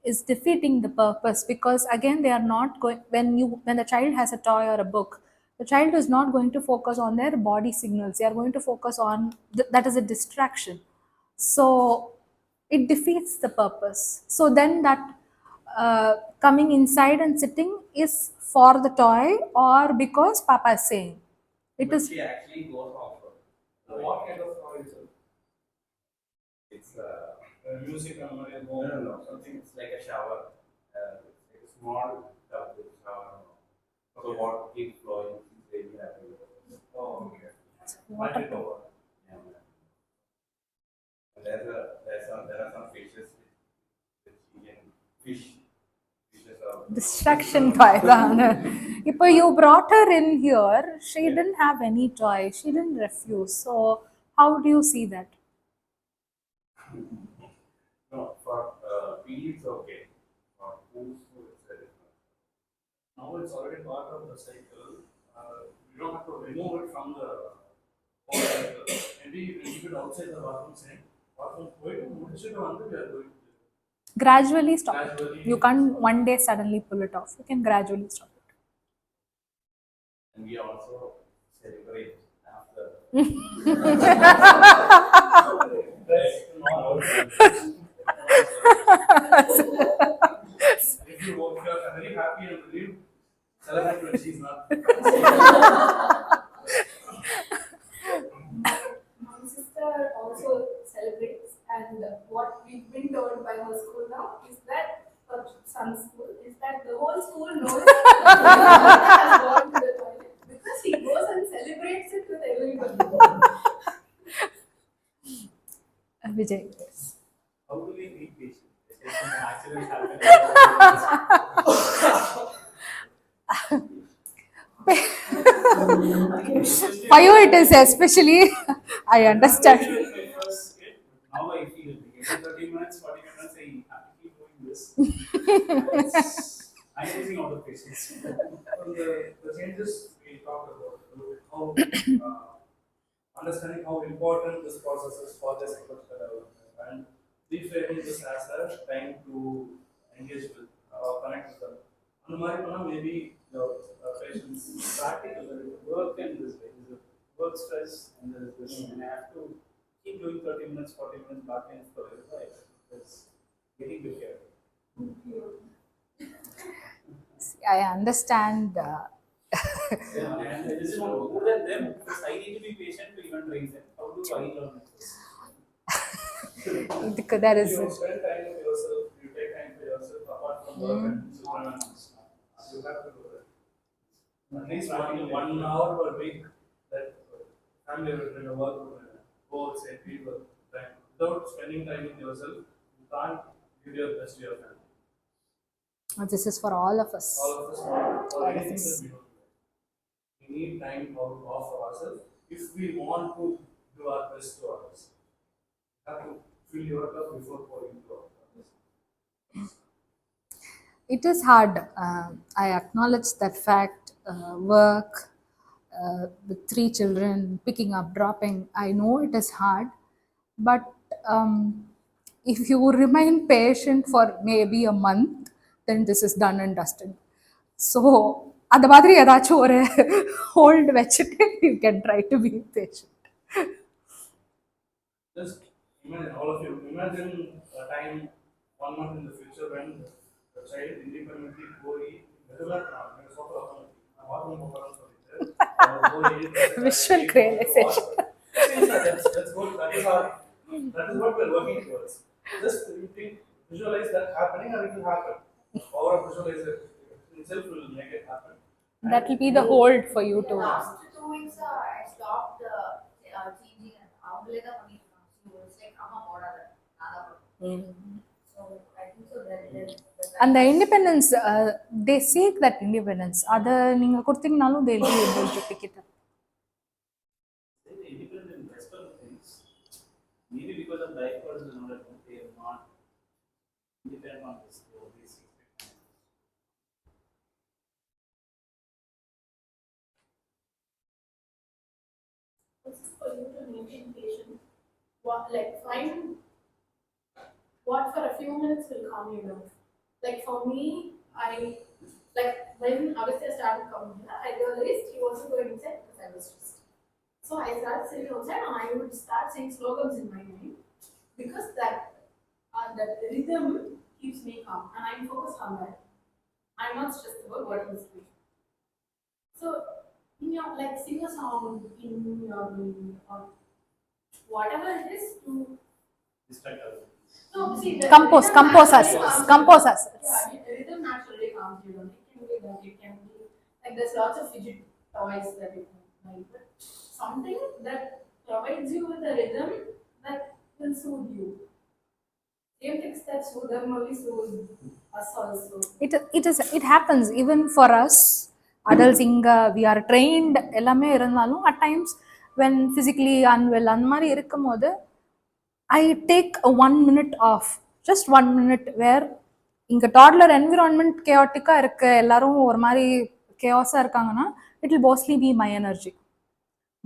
is defeating the purpose, because again they are not going, when the child has a toy or a book, the child is not going to focus on their body signals. They are going to focus on that is a distraction. So it defeats the purpose. So then that coming inside and sitting is for the toy or because papa is saying it But is. she actually goes off. What kind of toy is it? It's Music and no. Something it's like a shower. It's like a small tub with shower. So water keeps flowing. She's very happy. Oh, okay. Water Light it over. Yeah. And there are some fishes which she can fish. Fishes are Distraction toy தான். இப்போ you brought her in here, she didn't have any toy, she didn't refuse, so how do you see that? no for PE it's okay. For pools it's very different. Now it's already part of the cycle. You don't have to remove it from the whole cycle. Maybe you can keep it outside the bathroom saying, bathroom போயிட்டு முடிச்சிட்டு வந்து we are going to Gradually stop it. gradually. You can't one day suddenly pull it off, you can gradually stop it. And we also celebrate after. If you are very happy and relieved, celebrate when she's not. my sister also celebrates, and what we've been told by her school now is that her son's school is that the whole school knows that he has gone to the toilet because he goes and celebrates it with everybody. Vijay. How do we meet patients? An accident happened. For you it is especially I understand. When I first kid, now I feel it. Every 30 minutes, 40 minutes, I have to keep doing this. I'm losing all the patience. The changes we talked about, how understanding how important this process is for their psychological development, and reframing this as a time to engage with or connect with them. And maybe the patients practical work in this way. There's a work stress and there is this, and I have to keep doing 30 minutes, 40 minutes back and forth. It's getting to here. I understand. Yeah, and I just want more than them because I need to be patient to even raise them. How do I learn this? There is You spend time with yourself, you take time for yourself apart from work and children. You have to do that. At least 1 hour per week that family will work, go say people time. without spending time with yourself, you can't give your best to your family. This is for all of us. All of us want for All of anything that us. we do. We need time out off for ourselves if we want to do our best to others. You have to fill your cup before pouring to others. It is hard. I acknowledge that fact. Work with 3 children, picking up, dropping. I know it is hard, but if you remain patient for maybe a month, then this is done and dusted. So அந்த மாதிரி ஏதாச்சும் ஒரு hold வச்சுட்டு you can try to be patient. Just imagine, all of you, imagine a time, 1 month in the future when the child independently go eat regular Visual realization. That is what we're working towards. Just you think, visualize that happening and it will happen. Power of visualization itself will make it happen. That will be the hold for you The to. last 2 weeks, I stopped changing and அவங்களே தான் பண்ணிட்டு இருக்காங்க. So it's like அம்மா போடாத நான் தான் பண்ணுவேன். So I think so that அந்த independence they seek that independence அதை நீங்கள் கொடுத்தீங்கனாலும் they will be able to pick it up. Independent in rest of the things. Maybe because of diapers and all that, they are not independent on this. So these things. This is for you to maintain patience. What, like, find what for a few minutes will calm you down. Like for me, like when Agastya started coming here, I realized he wasn't going inside because I was stressed. So I started sitting outside and I would start saying slogans in my mind because that rhythm keeps me calm and I'm focused on that. I'm not stressed about what I'm doing. So, like sing a song in your or whatever it is to Distract others. no see the Compose rhythm naturally ourselves. calms Compose you. ourselves. Yeah, the rhythm naturally calms you down. It can be that, it can be like there's lots of fidget toys that you can buy, but something that provides you with a rhythm that will soothe you. Same things that soothe them only soothe us also. It happens even for us adults. இங்கே we are trained எல்லாமே இருந்தாலும் at times when physically unwell அந்த மாதிரி இருக்கும்போது I take a 1 minute off, just 1 minute where இங்கே toddler environment chaotic-ஆ இருக்கு, எல்லாரும் ஒரு மாதிரி chaos-ஆ இருக்காங்கன்னா it will mostly be my energy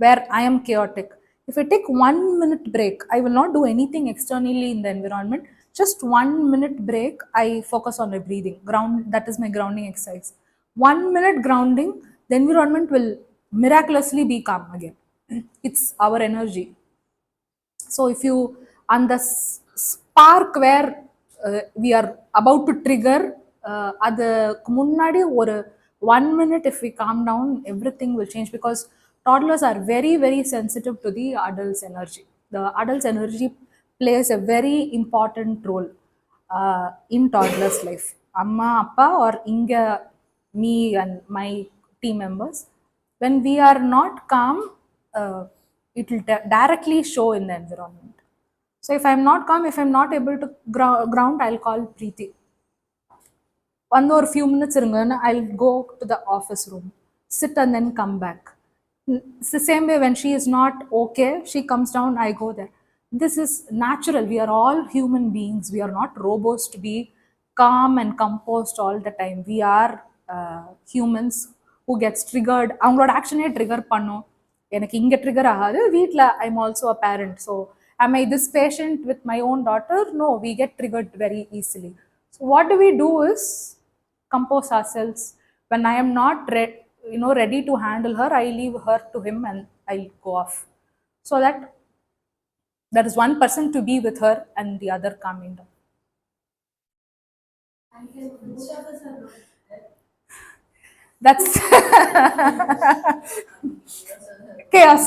where I am chaotic. If I take 1 minute break, I will not do anything externally in the environment. Just 1 minute break, I focus on my breathing. Ground, that is my grounding exercise. 1 minute grounding, the environment will miraculously be calm again. It's our energy. So if you, on the spark where we are about to trigger, அதுக்கு முன்னாடி ஒரு 1 minute if we calm down, everything will change because toddlers are very, very sensitive to the adult's energy. The adult's energy plays a very important role in toddler's life. Amma, appa, or inga, me and my team members, when we are not calm, it will directly show in the environment. So if I'm not calm, if I'm not able to ground, I'll call Preeti. One or few minutes, I'll go to the office room, sit and then come back. It's the same way when she is not okay, she comes down, I go there. This is natural. We are all human beings. We are not robots to be calm and composed all the time. We are humans who gets triggered. அவங்களோட ஆக்ஷனே trigger பண்ணும். எனக்கு இங்கே trigger ஆகாது, வீட்டில் I'm also a parent. So am I this patient with my own daughter? No, we get triggered very easily. So what do we do is compose ourselves. When I am not ready to handle her, I leave her to him and I'll go off. So that there is one person to be with her and the other calming down. That's chaos.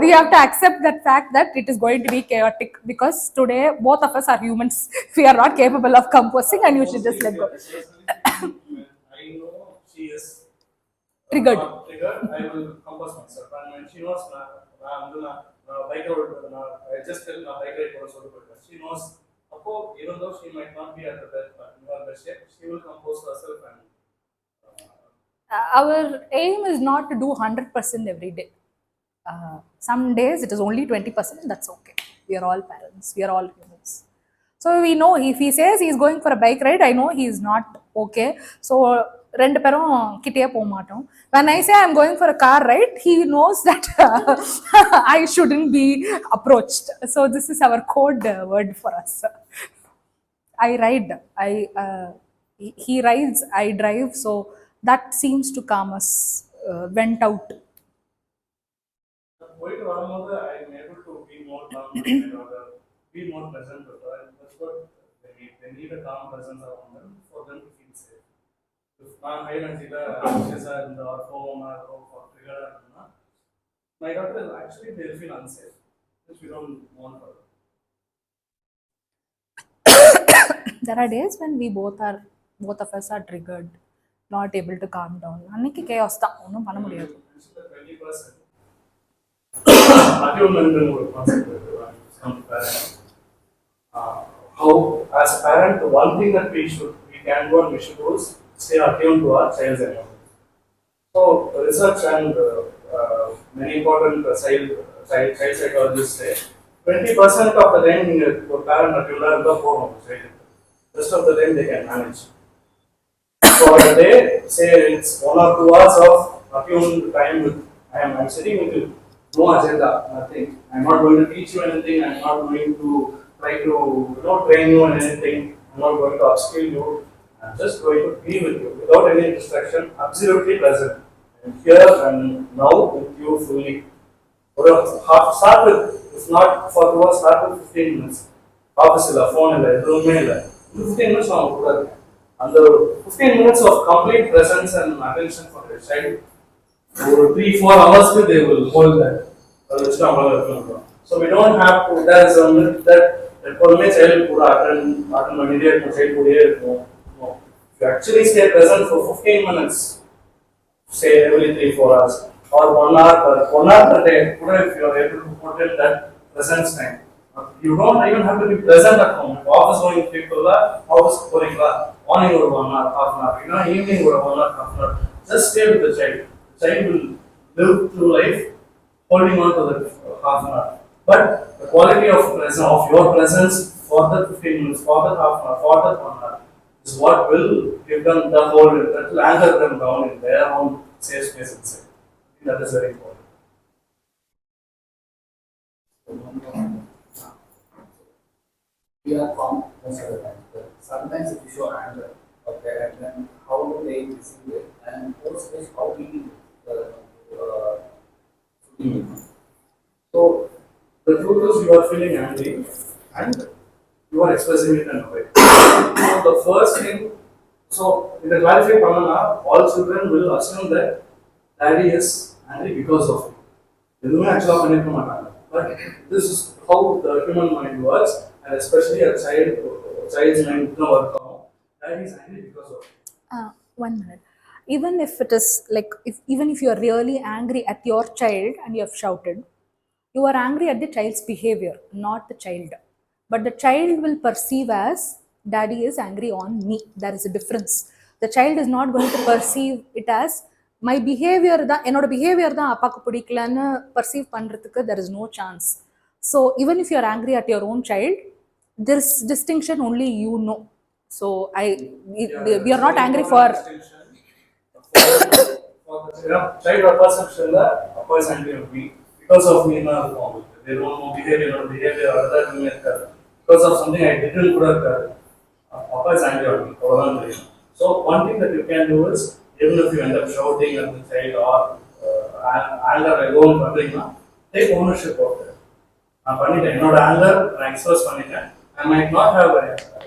We have to accept that fact that it is going to be chaotic because today both of us are humans. We are not capable of composing and you should just let go. When I know she is Triggered. not triggered, I will compose myself. And when she knows bike road, I just tell bike ride for so good. She knows. Even though she might not be at the best, in her best shape, she will compose herself and. Our aim is not to do 100% every day. Some days it is only 20%, and that's okay. We are all parents, we are all humans. So we know if he says he is going for a bike ride, I know he is not okay. So ரெண்டு பேரும் கிட்டே போக மாட்டோம். When I say I'm going for a car ride, he knows that I shouldn't be approached. So this is our code word for us. I ride, he rides, I drive. So that seems to calm us. Went out. போயிட்டு வரும்போது I am able to be more calm with my daughter, be more present with her. And that's what they need a calm presence around them for them to feel safe. If I'm high energy, anxious and or home or trigger, my daughter is actually they'll feel unsafe, which we don't want her. There are days when both of us are triggered, not able to calm down. அன்னைக்கு chaos தான், ஒன்றும் பண்ண முடியாது. 20%. Attunement ஒரு concept how as a parent, the one thing that we can do and we should do is stay attuned to our child's environment. So research and many important child psychologists say 20% of the time your parent attuned are the form of child. Rest of the time they can manage. So a day, say it's 1 or 2 hours of attuned time with I'm sitting with you. No agenda, nothing. I'm not going to teach you anything. I'm not going to try to train you on anything. I'm not going to upskill you. I'm just going to be with you without any distraction, absolutely present. I'm here and now with you fully. Or start with, if not for 2 hours, start with 15 minutes. Office illa, phone illa, room illa. 15 minutes on Google. And the 15 minutes of complete presence and attention for the child. For 3-4 hours, they will hold that. So we don't have to. There is a myth that for me, child could attend immediate child could hear. No. If you actually stay present for 15 minutes, say every 3-4 hours, or 1 hour per day, if you are able to put in that presence time, you don't even have to be present at home. Office going people, office going morning or 1 hour, half an hour, evening or 1 hour, half an hour. Just stay with the child. The child will live through life holding on to that half an hour. But the quality of your presence for that 15 minutes, for that half an hour, for that 1 hour is what will give them the whole, that will anchor them down in their own safe space inside. I think that is very important. We are calm most of the time. But sometimes it is show anger, okay, and then how they receive it, and also how we So the truth is you are feeling angry and you are expressing it in a way. So the first thing, so in the clarify phenomena, all children will assume that daddy is angry because of it. They don't actually connect to my. But this is how the human mind works, and especially a child's mind doesn't work out. Daddy is angry because of it. 1 minute. Even if it is like, even if you are really angry at your child and you have shouted, you are angry at the child's behavior, not the child. But the child will perceive as daddy is angry on me. There is a difference. The child is not going to perceive it as my behavior தான், என்னோட behavior தான் அப்பாக்கு பிடிக்கலன்னு perceive பண்றதுக்கு there is no chance. So even if you are angry at your own child, this distinction only you know. So we are not angry for child or perception that Appa is angry at me because of me. They don't know behavior other than me. Because of something I didn't put up, Appa is angry at me. So one thing that you can do is, even if you end up shouting at the child or anger alone, take ownership of it. I'm பண்ணிட்டேன், என்னோட anger நான் express பண்ணிட்டேன். I might not have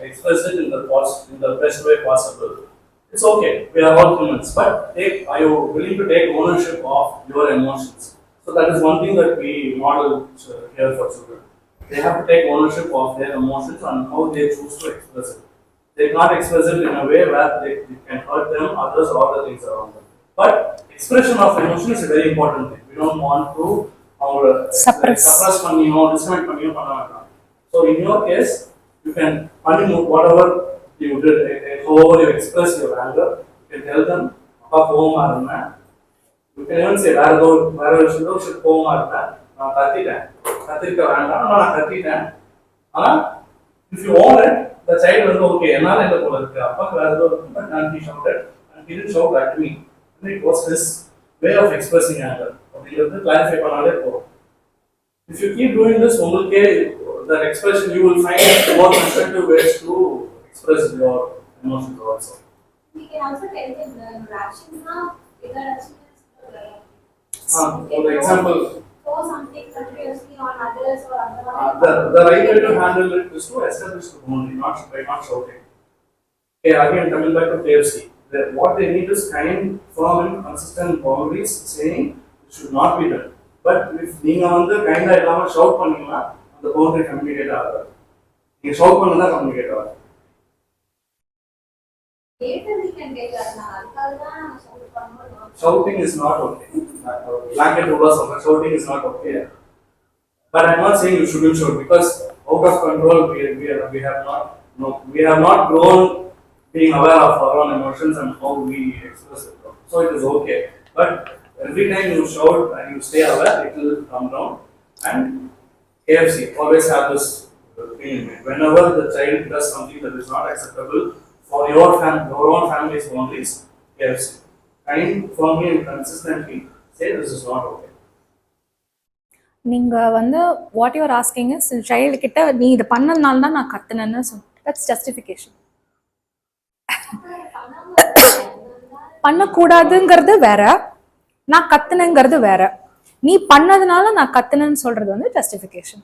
expressed it in the best way possible. It's okay, we are all humans, but are you willing to take ownership of your emotions? So that is one thing that we model here for children. They have to take ownership of their emotions and how they choose to express it. They cannot express it in a way where it can hurt them, others, or other things around them. But expression of emotion is a very important thing. We don't want to அவங்கள Suppress. Suppress பண்ணியோ disconnect பண்ணியோ பண்ண வேண்டாம். So in your case you can பண்ணி whatever you did, however you express your anger, you can tell them அப்பா கோவமா இருந்தேன், you can even சே வேற ஒரு விஷயம் கோவமா இருந்தேன், நான் கத்திட்டேன், கத்திருக்க வேண்டாம் நான் கத்திட்டேன். ஆனால் if you own it the child வந்து ஓகே என்னால் என்ன போல இருக்கு அப்பாவுக்கு வேற ஏதோ இருக்கு, நான் he shouted and he did shout at me, it was his way of expressing anger அப்படிங்கிறது கிளாரிஃபை பண்ணாலே போதும். If you keep doing this, that expression you will find more constructive ways to express your emotions also. We can also tell them the interactions now. Either For example, throw something continuously on others or the right way to handle it is to establish the boundary, not by not shouting. Okay, again coming back to KFC, what they need is kind, firm, and consistent boundaries, saying it should not be done. But if நீங்க வந்து கைண்டா இல்லாம shout பண்ணீங்கன்னா அந்த boundary communicate ஆகாது. நீங்க shout பண்ணா communicate ஆகாது. later we can take that now. அதுக்காக தான் நம்ம சொல்ல பண்ணோம். Shouting is not okay. Blanket rule of shouting is not okay. But I'm not saying you shouldn't shout because out of control we have not grown being aware of our own emotions and how we express it. So it is okay. But every time you shout and you stay aware, it will come down. And KFC always have this thing in mind. Whenever the child does something that is not acceptable for your own family's boundaries, KFC. Kind, firmly and consistently say this is not okay. நீங்க வந்து what you're asking is child கிட்ட நீ இது பண்ணதுனால தான் நான் கத்துனேன்னு that's justification. பண்ணக்கூடாதுங்கிறது வேற, நான் கத்துனேங்கிறது வேற. நீ பண்ணதுனால நான் கத்துனேன்னு சொல்றது வந்து justification.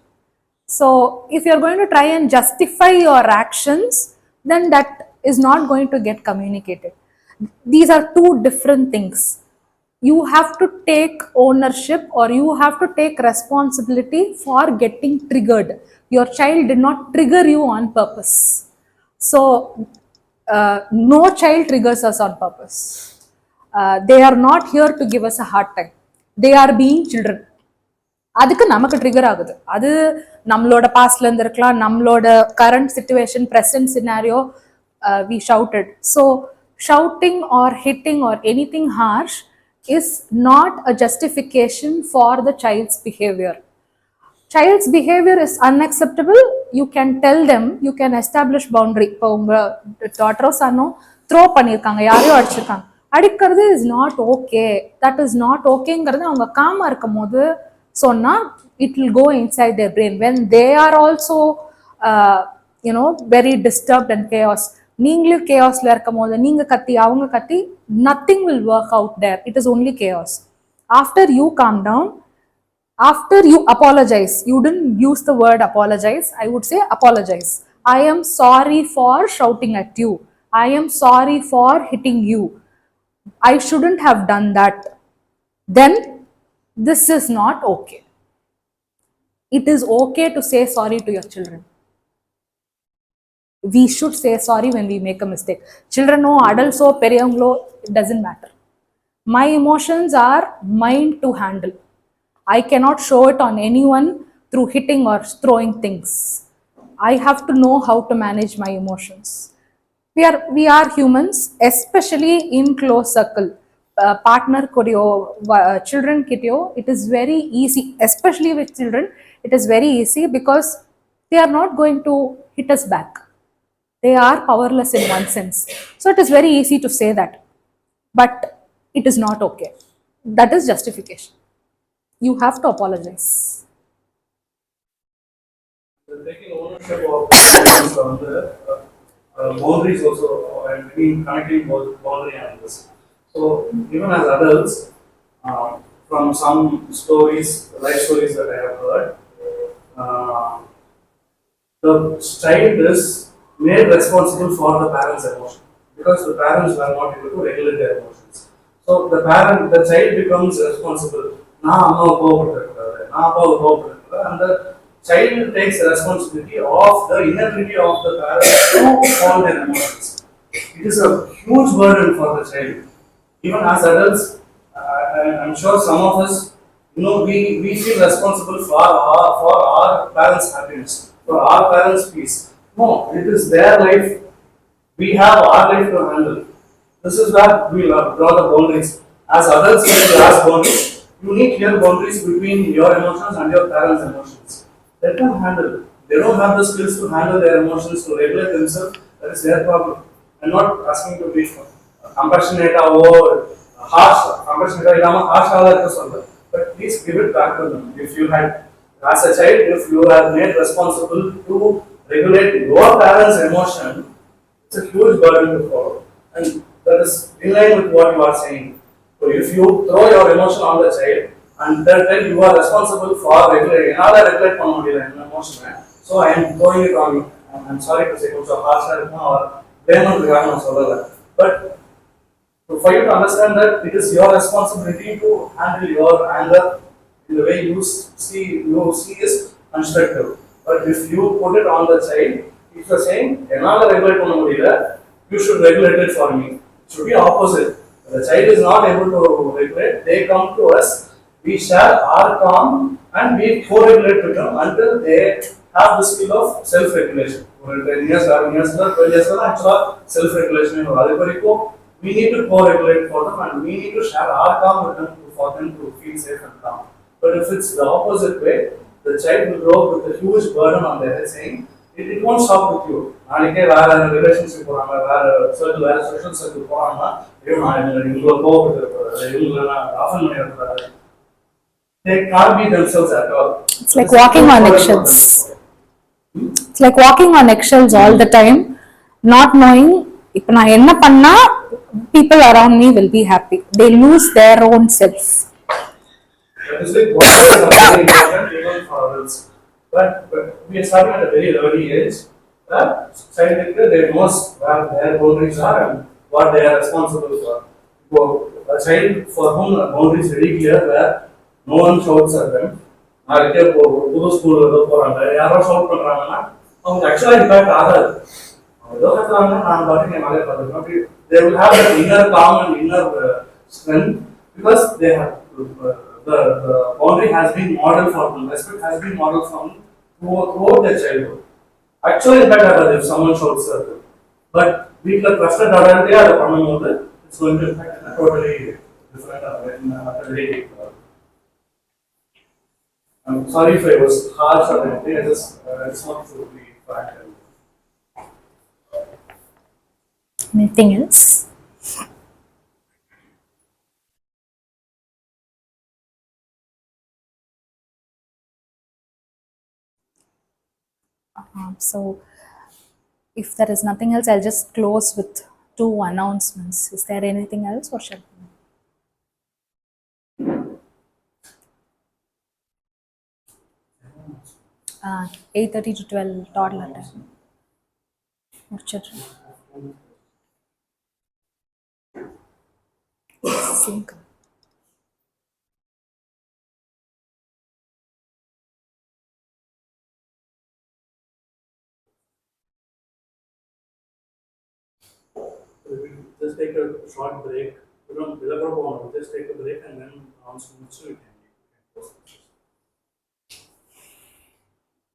So if you're going to try and justify your actions then that is not going to get communicated. These are two different things. You have to take ownership or you have to take responsibility for getting triggered. Your child did not trigger you on purpose. So no child triggers us on purpose. They are not here to give us a hard time. They are being children. அதுக்கு நமக்கு trigger ஆகுது. அது நம்மளோட பாஸ்ட்ல இருந்து இருக்கலாம், நம்மளோட current situation, present scenario, we shouted. So shouting or hitting or anything harsh is not a justification for the child's behavior. Child's behavior is unacceptable. You can tell them, you can establish boundary. இப்போ உங்க டாட்டரோ சன்னோ throw பண்ணியிருக்காங்க, யாரையோ அடிச்சிருக்காங்க, அடிக்கிறது is not okay, that is not ஓகேங்கிறது அவங்க காமா இருக்கும் போது சொன்னா it will go inside their brain when they are also very disturbed and chaos. நீங்களும் கேஆஸ்ல இருக்கும் போது நீங்க கத்தி அவங்க கத்தி, nothing will work out there, it is only chaos. After you calm down, after you apologize, you didn't use the word apologize, I would say apologize. I am sorry for shouting at you, I am sorry for hitting you, I shouldn't have done that. Then this is not okay. It is okay to say sorry to your children. We should say sorry when we make a mistake. Children or adults or periyavangalo, it doesn't matter. My emotions are mine to handle. I cannot show it on anyone through hitting or throwing things. I have to know how to manage my emotions. We are humans, especially in close circle. Partner kodyo, children kityo, it is very easy, especially with children, it is very easy because they are not going to hit us back. They are powerless in one sense. So it is very easy to say that. But it is not okay. That is justification. You have to apologize. Taking ownership of boundaries also, and connecting both boundary and this. So even as adults, from some stories, life stories that I have heard, the child is made responsible for the parents' emotion because the parents were not able to regulate their emotions. So the child becomes responsible. நான் அம்மாவை கோவப்படுத்தக்கூடாது, நான் அப்பாவை கோவப்படுத்தக்கூடாது, and the child takes the responsibility of the inability of the parents to control their emotions. It is a huge burden for the child. Even as adults, I'm sure some of us we feel responsible for our parents' happiness, for our parents' peace. No, it is their life. We have our life to handle. This is where we draw the boundaries. As adults, when you ask boundaries, you need clear boundaries between your emotions and your parents' emotions. Let them handle. They don't have the skills to handle their emotions, to regulate themselves. That is their problem. I'm not asking to be compassionate or harsh. Compassionate or harsh, but please give it back to them. If you had, as a child, if you are made responsible to regulate your parents' emotion, it's a huge burden to follow. And that is in line with what you are saying. So if you throw your emotion on the child and then you are responsible for regulating, another regulate பண்ண முடியல இந்த emotion. So I am throwing it on you. I'm sorry to say கொஞ்சம் harsh இருக்கும் or blame பண்ணுறதுக்காக நான் சொல்லல. But for you to understand that it is your responsibility to handle your anger in the way you see is constructive. But if you put it on the child, if you're saying, என்னால் regulate பண்ண முடியல, you should regulate it for me. It should be opposite. The child is not able to regulate, they come to us, we share our calm and we co-regulate with them until they have the skill of self-regulation. For 10 years, 11 years, 12 years, actually self-regulation is very we need to co-regulate for them and we need to share our calm with them for them to feel safe and calm. But if it's the opposite way, the child will grow up with a huge burden on their head saying, it won't stop with you. நாளைக்கே வேற relationship போறாங்க, வேற circle, வேற social circle போறாங்கன்னா, ஐயோ நான் இவங்களை கோவப்படுத்த இவங்களை நான் ஆஃபன் பண்ணிடுறேன். They can't be themselves at all. It's like walking on eggshells. It's like walking on eggshells all the time, not knowing if நான் என்ன பண்ணா people around me will be happy. They lose their own self. That is like what is very important even for adults. But we are starting at a very early age. Child they know where their boundaries are and what they are responsible for. So a child for whom the boundaries very clear where no one shouts at them. நாளைக்கே புது school ஏதோ போறாங்க, யாரோ shout பண்றாங்கன்னா அவங்க ஆக்சுவலா impact ஆகாது. ஏதோ கத்துறாங்கன்னா நான் பாட்டுக்கு என் மேலே பார்த்துக்கணும். They will have that inner calm and inner strength because they have the boundary has been modeled for them. Respect has been modeled from throughout their childhood. Actually, in fact, if someone shouts at them, but we can trust that it's going to impact in a totally different way. I'm sorry if I was harsh or anything. I just want to be frank. Anything else? So, if there is nothing else, I'll just close with 2 announcements. Is there anything else or shall we? 8:30 to 12 toddler time. For children. Sync. Just take a short break. Just take a break and then on switch we can post.